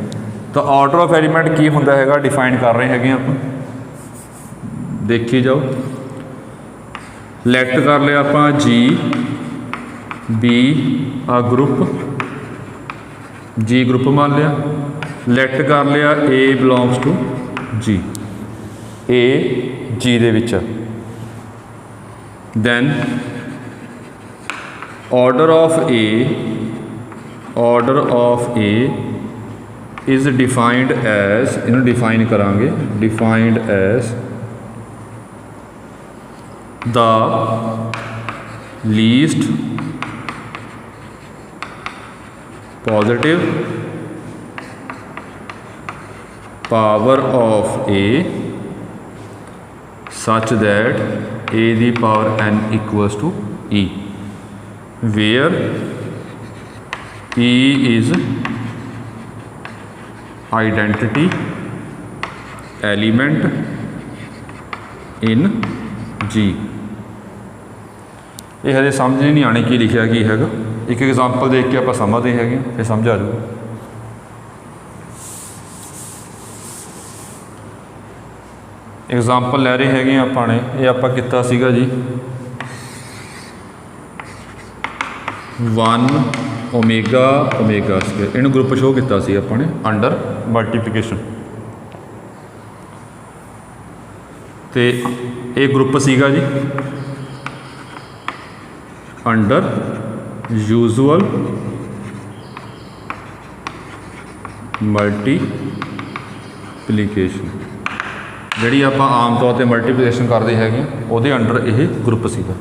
तो ऑर्डर ऑफ एलीमेंट की हुंदा हैगा डिफाइन कर रहे हैं आप, देखी जाओ। लैट कर लिया आप G be a group, G group मान लिया, लैट कर लिया a belongs to G, a G दे विच, then order of a is defined as, इन्हों डिफाइन करांगे, defined as the least positive power of a such that a दी power n equals to e, where e is identity element in G. ये हजे समझ नहीं आने की लिखा की हैगा, एक एग्जाम्पल देख के आप समझते हैं फिर समझ आ जाऊगा। एग्जाम्पल लै रहे हैं ਆਪਾਂ ने ये ਆਪਾਂ ਕੀਤਾ ਸੀਗਾ जी 1 ओमेगा ओमेगा स्क्वायर इन्हूं ग्रुप शो किया सी ਆਪਾਂ ने अंडर मल्टीप्लीकेशन तो ये ग्रुप सीगा जी अंडर यूजुअल मल्टीप्लीकेशन जी आप आम तौर पर मल्टीप्लीकेशन करते हैं वो अंडर ये ग्रुप सीगा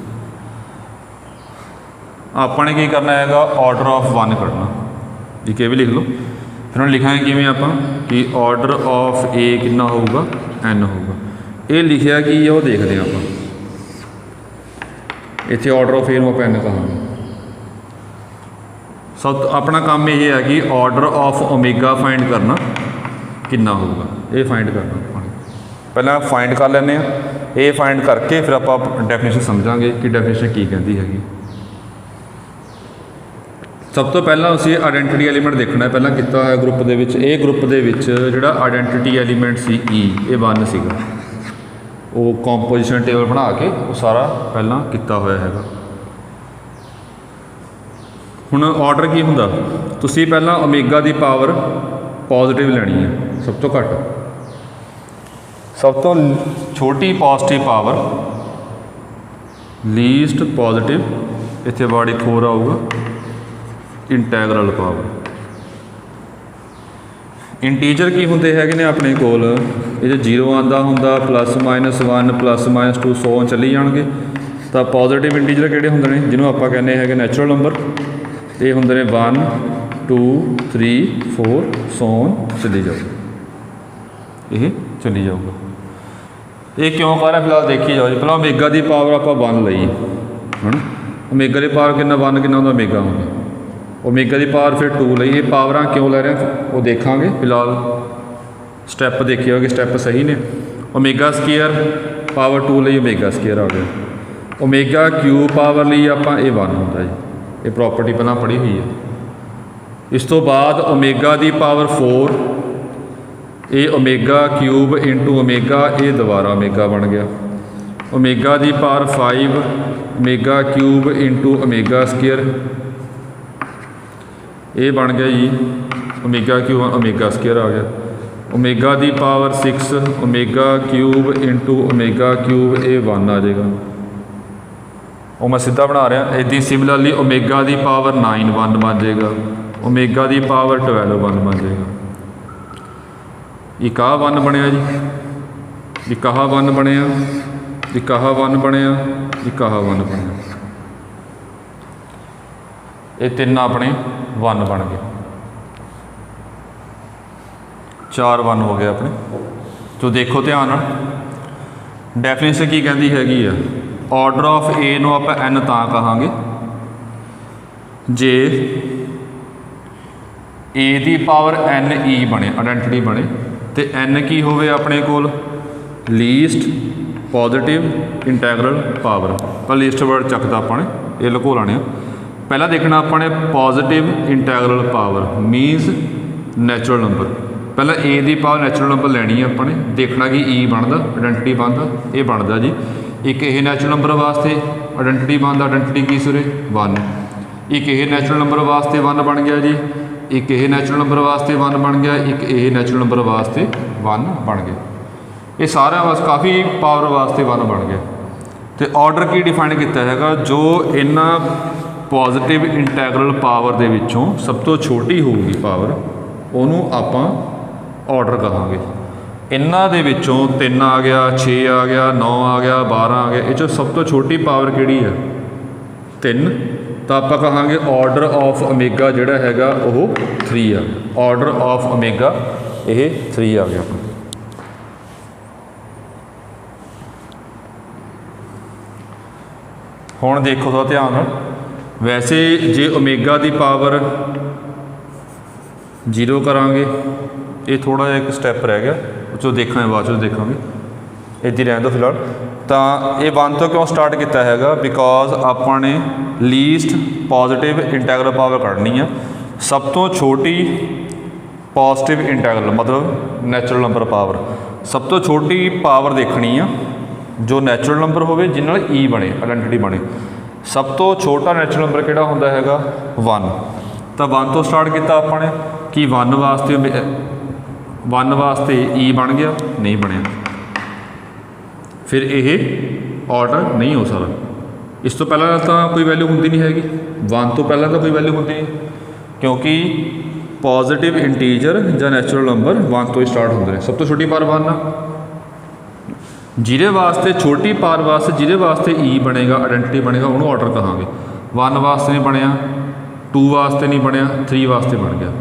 आपने की करना है ऑर्डर ऑफ 1 करना ठीक है भी लिख लो फिर हम लिखा किमें आप कि ऑर्डर ऑफ ए कितना होगा एन होगा ये लिखा कि वो देखते हैं आप इतने ऑर्डर ऑफ ए आप एन कहांगे सब अपना काम ये है कि ऑर्डर ऑफ ओमेगा फाइंड करना कितना होगा ये फाइंड करना पहले फाइंड कर लें ये फाइंड करके फिर आप डेफिनेशन समझांगे कि डेफिनेशन की कहती हैगी सब तो पहला उसी आइडेंटिटी एलीमेंट देखना है पहला कितना है ग्रुप दे विच ए ग्रुप दे विच जिहड़ा आइडेंटिटी एलीमेंट सी ई ये 1 सीगा वो कंपोजिशन टेबल बना के वो सारा पहला किया होया हैगा हुण ऑर्डर की हुंदा तुसीं पहला ओमेगा की पावर पॉजिटिव लैनी है सब तो घट सब तो छोटी पॉजिटिव पावर लीस्ट पॉजिटिव इत्थे बॉडी 4 आऊगा इंटैगरल पावर इंटीजर की होंगे है ने अपने कोल ये 0 आंदा होंदा +-1 +-2 100 चली जाएंगे तो पॉजिटिव इंटीजर किहड़े होंदे ने जिन्होंने आप कहने हैं नैचुरल नंबर ये होंदे ने 1 2 3 4 100 चली जाओ ये चली जाऊगा ये क्यों कर रहा फिलहाल देखी जाओ जी पहला ओमेगा की पावर आप 1 लई है ना ओमेगा की पावर कितना 1 कितना होंदा ओमेगा होंदा ओमेगा की पावर फिर 2 लई ये पावर क्यों लै रहे हैं वो देखांगे फिलहाल स्टैप देखिए कि स्टैप सही ने ओमेगा स्केयर पावर 2 लई ओमेगा स्केयर आ गया ओमेगा क्यूब पावर लई आपां ये 1 होंदा जी ये प्रॉपर्टी पहलां पढ़ी हुई है इस तो बाद ओमेगा की पावर 4 ये ओमेगा क्यूब इंटू ओमेगा ये दोबारा ओमेगा बन गया ओमेगा की power 5 omega cube into omega square ये बन गया जी ओमेगा क्यूब ओमेगा स्केयर आ गया ओमेगा की power 6 omega cube into omega cube ये 1 आ जाएगा वो मैं सीधा बना रहा इदी सिमिलरली ओमेगा की पावर 9 1 बन जाएगा ओमेगा की पावर 12 1 बन जाएगा एक 1 बनया जी एक 1 बनया एक 1 बनया एक 1 बनया ये 3 अपने 1 बन गए 4 1 हो गए अपने तो देखो ध्यान डेफिनेशन की कहती हैगी है ऑर्डर ऑफ ए नूं आपां एन तां कहांगे जे ए दी पावर एन ई बने आइडेंटिटी बने तो एन की होवे अपने कोल लीस्ट पॉजिटिव इंटैगरल पावर पर लीस्ट वर्ड चकता अपने ये लुको लाने पहला देखना अपने positive integral power means natural number पहला ए की पावर नैचुरल नंबर लैनी है अपने देखना कि ई बनता आइडेंटिटी बनता ये बनता जी एक ये नैचुरल नंबर वास्ते आइडेंटिटी बनता आइडेंटिटी की सुरे 1 एक ये नैचुरल नंबर वास्ते 1 बन गया जी एक ये नैचुरल नंबर वास्ते 1 बन गया एक ये नैचुरल नंबर वास्ते 1 बन गया ये सारा वास काफ़ी पावर वास्ते 1 बन गया तो ऑर्डर की डिफाइन किया है जो इन्ना पॉजिटिव इंटैगरल पावर दे विचों सब तो छोटी होगी पावर उन्होंने आप ऑर्डर कहांगे इन्हां दे विचों 3 आ गया 6 आ गया 9 आ गया 12 आ गया ये सब तो छोटी पावर किहड़ी है 3 तो आप कहांगे ऑर्डर ऑफ ओमेगा जिहड़ा हैगा वो 3 आ ऑर्डर ऑफ ओमेगा ये 3 आ गया हुण देखो तो ध्यान वैसे जे ओमेगा की पावर 0 करांगे ये थोड़ा एक स्टैप रह गया जो देखना है बाद देखा इदा रहने दो फिलहाल तो ये 1 तो क्यों स्टार्ट किया है बिकॉज आपने लीस्ट पॉजिटिव इंटैगरल पावर कढ़नी है सब तो छोटी पॉजिटिव इंटैगरल मतलब नैचुरल नंबर पावर। सब तो छोटी पावर देखनी आ जो नैचुरल नंबर होवे जिन्हे नाल ई बने आइडेंटिटी बने। सब तो छोटा नैचुरल नंबर किहड़ा हुंदा हैगा 1। तो 1 तो स्टार्ट किया आपां ने कि 1 वास्ते ई बन गया नहीं बनया, फिर ये ऑर्डर नहीं हो सकता। इस तो पहला तो कोई वैल्यू होंदी नहीं हैगी, 1 तो पहला तो कोई वैल्यू होंदी नहीं क्योंकि पॉजिटिव इंटीजर या नैचुरल नंबर 1 तो ही स्टार्ट होंगे हैं। सब तो छोटी पावर 1 आ जिहदे वास्ते छोटी पावर वास्ते जिहदे वास्ते ई बनेगा आइडेंटिटी बनेगा उन्होंने ऑर्डर कहांगे। 1 वास्ते नहीं बनया, 2 वास्ते नहीं बनया, 3 वास्ते बन गया।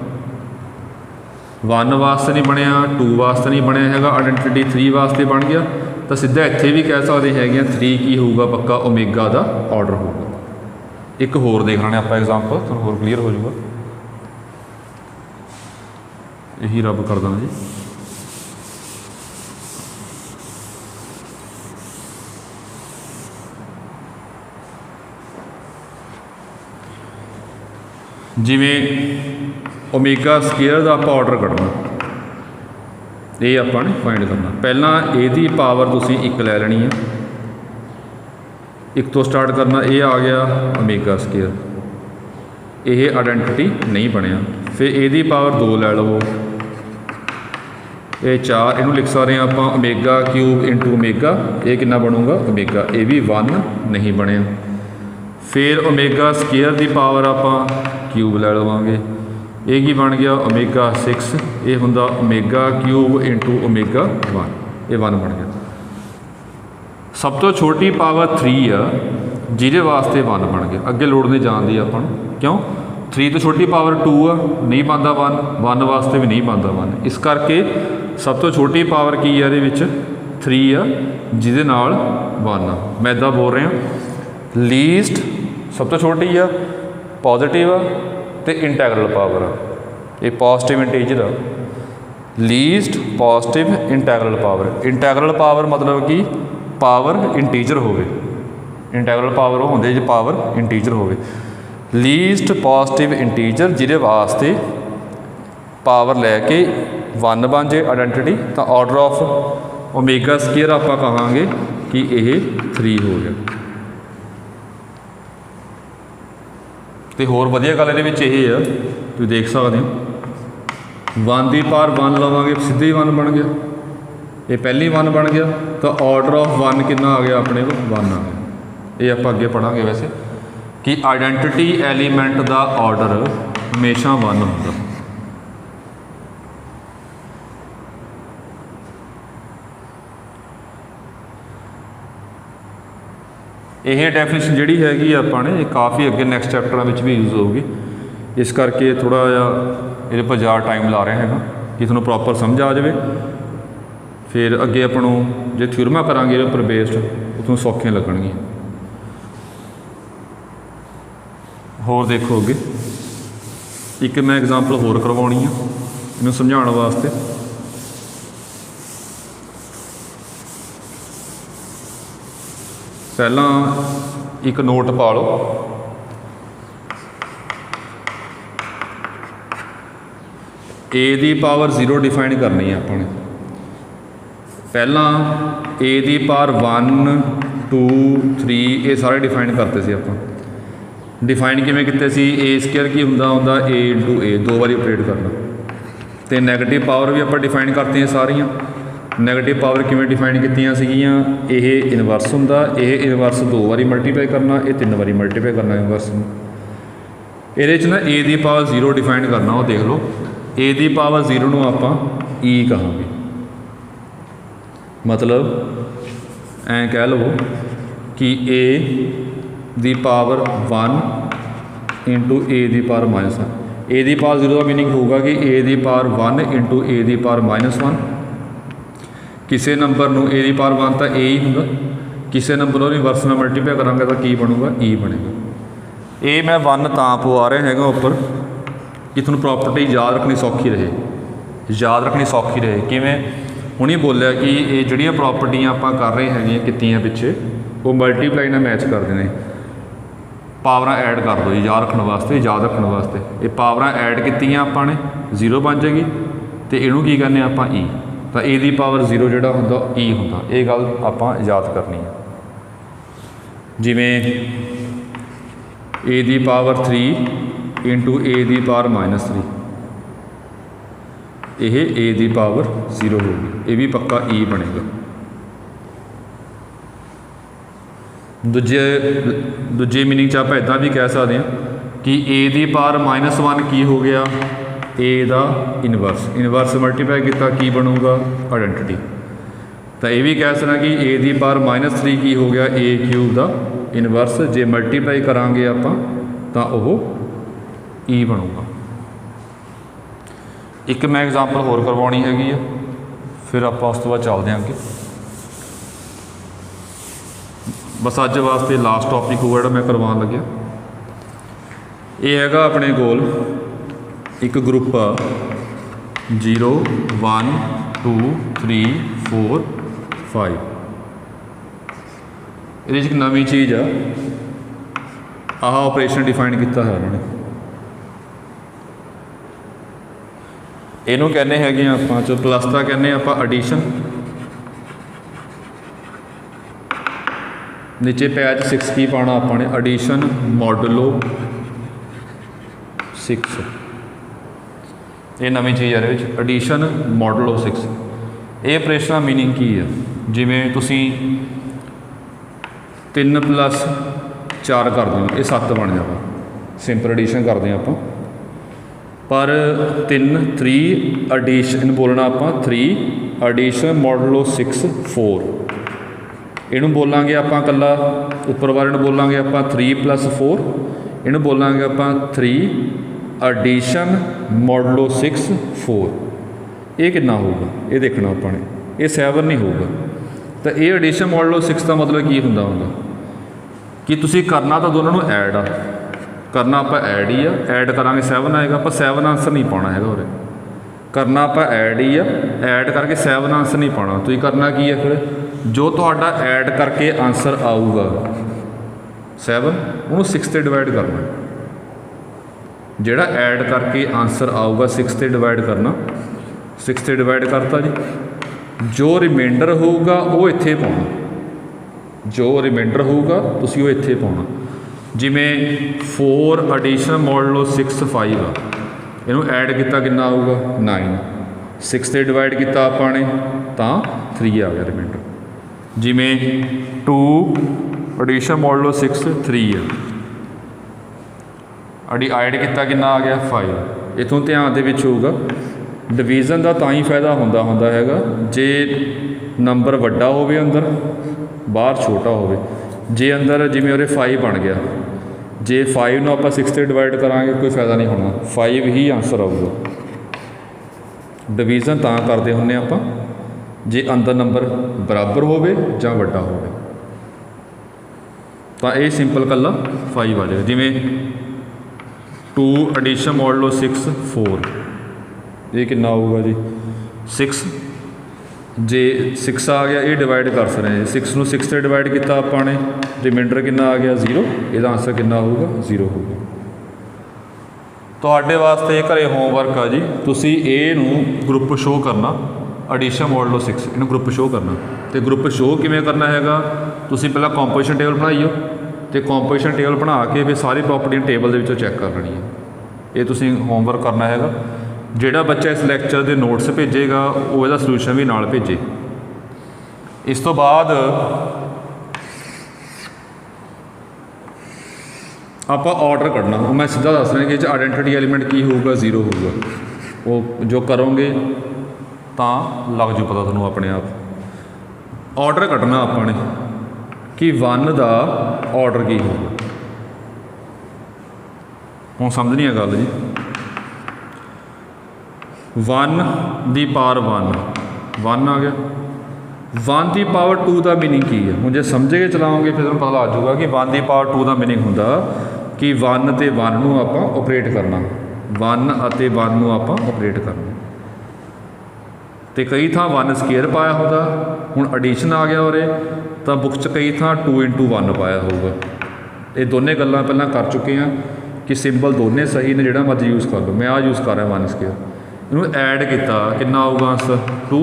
1 वास्ते नहीं बनया, 2 वास्ते नहीं बनया हैगा, आइडेंटिटी 3 वास्ते बन गया। तो सीधा इत्थे भी कह सकते हैं 3 की होगा पक्का ओमेगा का ऑर्डर होगा। एक होर देख लें आप एग्जाम्पल तो होर क्लीयर हो जाएगा। यही रब कर देना जी। जिमें ओमेगा स्केयर का आप ऑर्डर कढ़ना ये आपने फाइंड करना। पहला यदी पावर तुसी 1 लै लेनी है, 1 तो स्टार्ट करना, ये आ गया ओमेगा स्केयर, ये आइडेंटिटी नहीं बनया। फिर यदी पावर 2 लै लवो, ये 4, इनू लिख सकते हैं आप ओमेगा क्यूब इंटू ओमेगा, ये कितना बनूगा ओमेगा, ये भी 1 नहीं बनया। फिर ओमेगा स्केयर की पावर आप क्यूब लै लवांगे, ये की बन गया ओमेगा 6, ये हुंदा ओमेगा क्यूब इंटू ओमेगा 1, ये 1 बन गया। सब तो छोटी पावर 3 आ जिहदे वास्ते 1 बन गया। अगे लोड़ नहीं जाती आपां क्यों 3 तो छोटी पावर 2 आ नहीं बनता 1 वास्ते भी नहीं बनता 1। इस करके सब तो छोटी पावर की है ये 3 आ जिहदे नाल 1 आ। मैं इदा बोल रहा लीस्ट सब तो छोटी आ पॉजिटिव आ तो इंटैगरल पावर आ, ये पॉजिटिव इंटीजर आ। Least positive integral power, इंटैगरल power मतलब कि पावर इंटीजर होवे, इंटैगरल पावर वो होंदे जो पावर इंटीजर होवे। लीस्ट पॉजिटिव इंटीजर जिहदे वास्ते पावर लैके 1 बन जाए आइडेंटिटी, तो ऑर्डर ऑफ ओमेगा स्केयर आप कहांगे कि यह 3 हो गया। तो होर वधिया गल ये तुम देख सकते हो 1 की पावर 1 लवांगे सीधे ही 1 बन गया, ये पहली 1 बन गया। तो ऑर्डर ऑफ 1 कितना आ गया अपने को 1 आ गया। ये आप अगे पढ़ांगे वैसे कि आइडेंटिटी एलीमेंट का ऑर्डर हमेशा 1 होगा। यह डेफिनेशन जी हैगी अपने काफ़ी अगे नैक्सट चैप्टर में भी यूज़ होगी, इस करके थोड़ा जहा ये पर ज़्यादा टाइम ला रहे हैं कि थोड़ा प्रॉपर समझ आ जाए। फिर अगे अपनों जो थ्योरमा करांगे उपर बेस्ड उतों सौखियाँ लगणगियां। होर देखो अगे एक मैं एग्जाम्पल होर करवानी है इन्हूं समझाने वास्ते। पहला एक नोट पा लो, ए दी पावर 0 डिफाइन करनी है अपने। पहला ए दी पावर 1 2 3 ये सारे डिफाइन करते सी आपां। डिफाइन किवें कीते सी, ए स्केयर की हुंदा ए इंटू ए 2 बारी ऑपरेट करना। तो नैगेटिव पावर भी आप डिफाइन करते हैं सारियां। नैगेटिव पावर किवें डिफाइन कीतियां सीगियां, ये इनवर्स हुंदा, ये इनवर्स 2 बारी मल्टीप्लाई करना, ये 3 बारी मल्टीप्लाई करना इनवर्स में। ये ना ए दी पावर 0 डिफाइन करना, वो देख लो ए दी पावर 0 नूं आपां ई कहांगे। मतलब ऐ कह लो कि ए दी पावर 1 इंटू ए दी पावर -1। ए दी पावर 0 का मीनिंग होगा कि ए दी पावर 1 इंटू ए दी पावर -1। किसी नंबर नूं ए दी पावर 1 तो ए ही होगा, किसी नंबर नूं रिवर्स में मल्टीप्लाई करांगे तो की बनूगा ई बनेगा। ये मैं 1 तां पवा रहा हैगा उपर कि तुहानूं प्रॉपर्टी याद रखनी सौखी रहे, याद रखनी सौखी रहे। किवें हुणी बोलिया कि ये जिहड़ियां प्रॉपर्टियां आपां कर रहे हैं कीतियां पिछे वो मल्टीप्लाई नाल मैच करते हैं। पावरां ऐड कर दो जी याद रखने वास्ते, याद रखने वास्ते। ये पावरां ऐड कीतियां आपां ने 0 बन जाएगी, तो इनू की कहने आपां ई, तो ए दी पावर 0 जिहड़ा हुंदा ई हुंदा। ये गल आपां याद करनी है। जिवें ए दी पावर 3 इंटू ए दी पावर -3, यह ए दी पावर 0 होगी, ये भी पक्का ई बनेगा। दूजे मीनिंग च आप इदा भी कह सकते हैं कि ए दी पावर -1 की हो गया ए दा इनवर्स मल्टीप्लाई किया की बनूगा आइडेंटिटी। तो ये भी कह सकते कि ए दी पावर -3 की हो गया ए क्यूब का इनवर्स, जे मल्टीप्लाई करांगे आप तो वह ई बनूगा। एक मैं एग्जाम्पल होर करवानी हैगी है, फिर आप उस तो बाद चलते हैं अगे। बस अज वास्ते लास्ट टॉपिक होगा जो मैं करवान लग्या, ये हैगा अपने कोल एक ग्रुप 0 1 2 3 4 5। ये एक नवी चीज़ आ, आह ऑपरेशन डिफाइन किया है उन्होंने। इनू कहने हैं आप जो प्लस का कहने आप एडिशन, नीचे पैच 6 की पाना आपने एडिशन मॉडलो 6। ये नवी चीज़ है एडिशन मॉडलो 6। ये ऑपरेशन का मीनिंग की है, जिमें तुसी 3 + 4 कर दो ये 7 बन जाएगा, सिंपल एडिशन करते हैं आप। पर 3 एडिशन बोलना आप 3 एडिशन मॉडलो 6 4। इनू बोलांगे आप कला उपर वाले बोलांगे आप 3 + 4, इनू बोलांगे आप 3 एडिशन मॉडलो 6 4। ये कितना होगा ये देखना अपने, ये 7 नहीं होगा। तो ये एडिशन मॉडलो 6 का मतलब की होंगे कि तुसी करना तो दोनों ऐड आ, करना आप ऐड ही ऐड करांगे 7 आएगा, पर 7 आंसर नहीं पाना है उरे। करना आप ऐड ही ऐड करके 7 आंसर नहीं पाना। तुम करना की है फिर जो तुहाडा ऐड करके आंसर आऊगा 7 उन्होंने 6 से डिवाइड करना, जिहड़ा ऐड करके आंसर आऊगा 6 से डिवाइड करना। 6 से डिवाइड करता जी, जो रिमाइंडर होगा वो इत्थे पाउणा, जो रिमाइंडर होगा तुसीं वो इत्थे पाउणा। जिमें 4 एडिशन मॉडलो 6 5 आ, इनू ऐड किया कितना आऊगा 9, 6 से डिवाइड किया आपने तो 3 आ गया रिमाइंडर। जिमें 2 एडिशन मॉडलो 6 3 है, ऐड किया कितना आ गया 5। इतों ध्यान दे विच होगा डिवीजन का तां ही फायदा होंदा हैगा जे नंबर वड्डा होवे अंदर बाहर छोटा होवे। जे अंदर जिमें उरे 5 बन गया, जे 5 नूं आपां 6 से डिवाइड करांगे कोई फायदा नहीं होना, 5 ही आंसर आऊगा। डिवीजन तां करते हुंदे आपां जे अंदर नंबर बराबर होवे जां वड्डा होवे, तो ये सिंपल कला 5 आ जाएगा। जिमें 2 एडिशन मॉडलो 6 4, ये कितना होगा जी 6। जे 6 आ गया ये डिवाइड कर सकते हैं, 6 नूं 6 से डिवाइड किया आपने, रिमाइंडर कितना आ गया 0, इसका आंसर कितना होगा 0 होगा। तुहाडे वास्ते घरे होमवर्क आ जी, तुसी ए नूं ग्रुप शो करना एडिशन मॉडलो 6, इन्हूं ग्रुप शो करना। तो ग्रुप शो किवें करना हैगा, तुसी पहला कंपोजिशन टेबल बनाइयो, तो कंपोजिशन टेबल बना के फिर सारी प्रॉपर्टी टेबल के विचों चैक कर लेनी है। ये तुसी होमवर्क करना हैगा। जिहड़ा बच्चा इस लैक्चर के नोट्स भेजेगा वो इसदा सलूशन भी नाल भेजे। इस तो बाद आप ऑर्डर करना, मैं सीधा दस रहा कि आइडेंटिटी एलीमेंट की होगा 0 होगा, वो जो करोगे तो लग जू पता तुहानूं अपने आप। ऑर्डर कटना आपने कि 1 का ऑर्डर की होगा। हुण समझनी है गल जी। 1 दी पावर 1 आ गया, 1 दी पावर 2 का मीनिंग की है। हुण जे समझ के चलाओगे फिर तुहानूं पता लग जाऊगा कि 1 दी पावर 2 का मीनिंग हुंदा कि 1 ते 1 नूं आपां ऑपरेट करना, 1 अते 1 नूं आपां ऑपरेट करना। तो कई थां 1 स्केयर पाया होगा, हुण एडिशन आ गया उरे तो बुक च कई थां 2 × 1 पाया होगा। ये दोनों गल्लां पहलां कर चुके हैं कि सिंबल दोनों सही ने, जिहड़ा मर्जी यूज़ कर लो। मैं आ यूज़ कर रहा 1 स्केयर, ਇਹਨੂੰ ਐਡ ਕੀਤਾ ਕਿੰਨਾ ਆਊਗਾ ਆਂਸਰ 2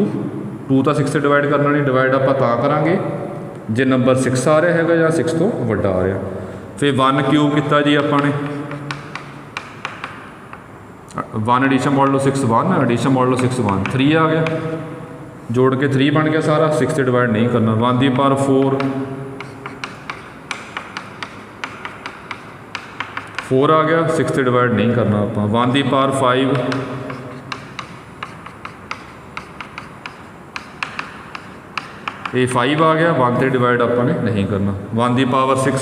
2 ਤਾਂ 6 से डिवाइड करना नहीं, डिवाइड आप करांगे जे नंबर 6 आ रहा है या 6 तो वड्डा आ रहा। फिर 1 क्यूब किया जी आपने 1 एडिशन मॉडल 6 1 एडिशन मॉडल 6 1 3 आ गया, जोड़ के 3 बन गया सारा, 6 से डिवाइड नहीं करना। 1 की पावर 4 आ गया, 6 से डिवाइड नहीं करना आप। 1 की पावर 5 ये 5 आ गया, 1 से डिवाइड आपने नहीं करना। 1 की पावर 6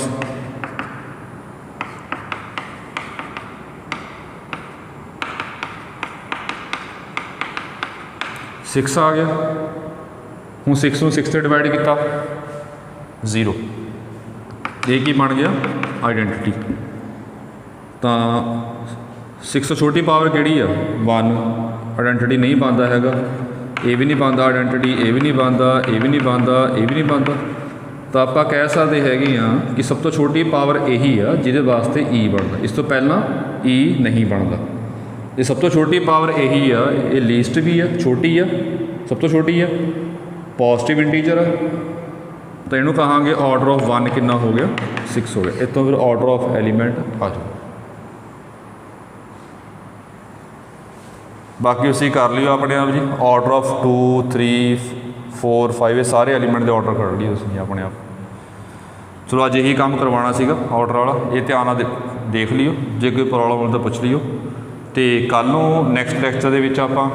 6 आ गया। हूँ 6 में 6 से डिवाइड किया 0, ये की बन गया आइडेंटिटी। तो 6 तो छोटी पावर किहड़ी आ 1, आइडेंटिटी नहीं बनता हैगा, ये भी नहीं बनता आइडेंटिटी, ये भी नहीं बनता, ये भी नहीं बनता, ये भी नहीं बनता। तो आप कह सकते हैं कि सब तो छोटी पावर यही आ जिहदे वास्ते ई बनता, इस तो पहला ई नहीं बनता। ये सब तो छोटी पावर यही आ, ये लीस्ट भी है, छोटी है, सब तो छोटी है, पॉजिटिव इंटीजर है। तो इनू कहांगे ऑर्डर ऑफ 1 कितना हो गया 6 हो गया। इतों फिर ऑर्डर ऑफ एलीमेंट आ जाओ। बाकी उसी कर लियो अपने आप जी, ऑर्डर ऑफ 2 3 4 5 ये सारे एलीमेंट के ऑर्डर कर लियो तुसीं अपने आप। चलो अज यही काम करवाना सीगा ऑर्डर वाला, ये ध्यान नाल देख लियो, जे कोई प्रॉब्लम हो तो पुछ लियो। तो कल नूं नैक्सट लैक्चर दे विच आपां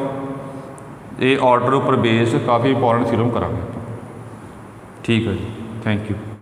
ये ऑर्डर उपर बेस काफ़ी इंपॉर्टेंट थ्योरम करांगे। ठीक है जी, थैंक यू।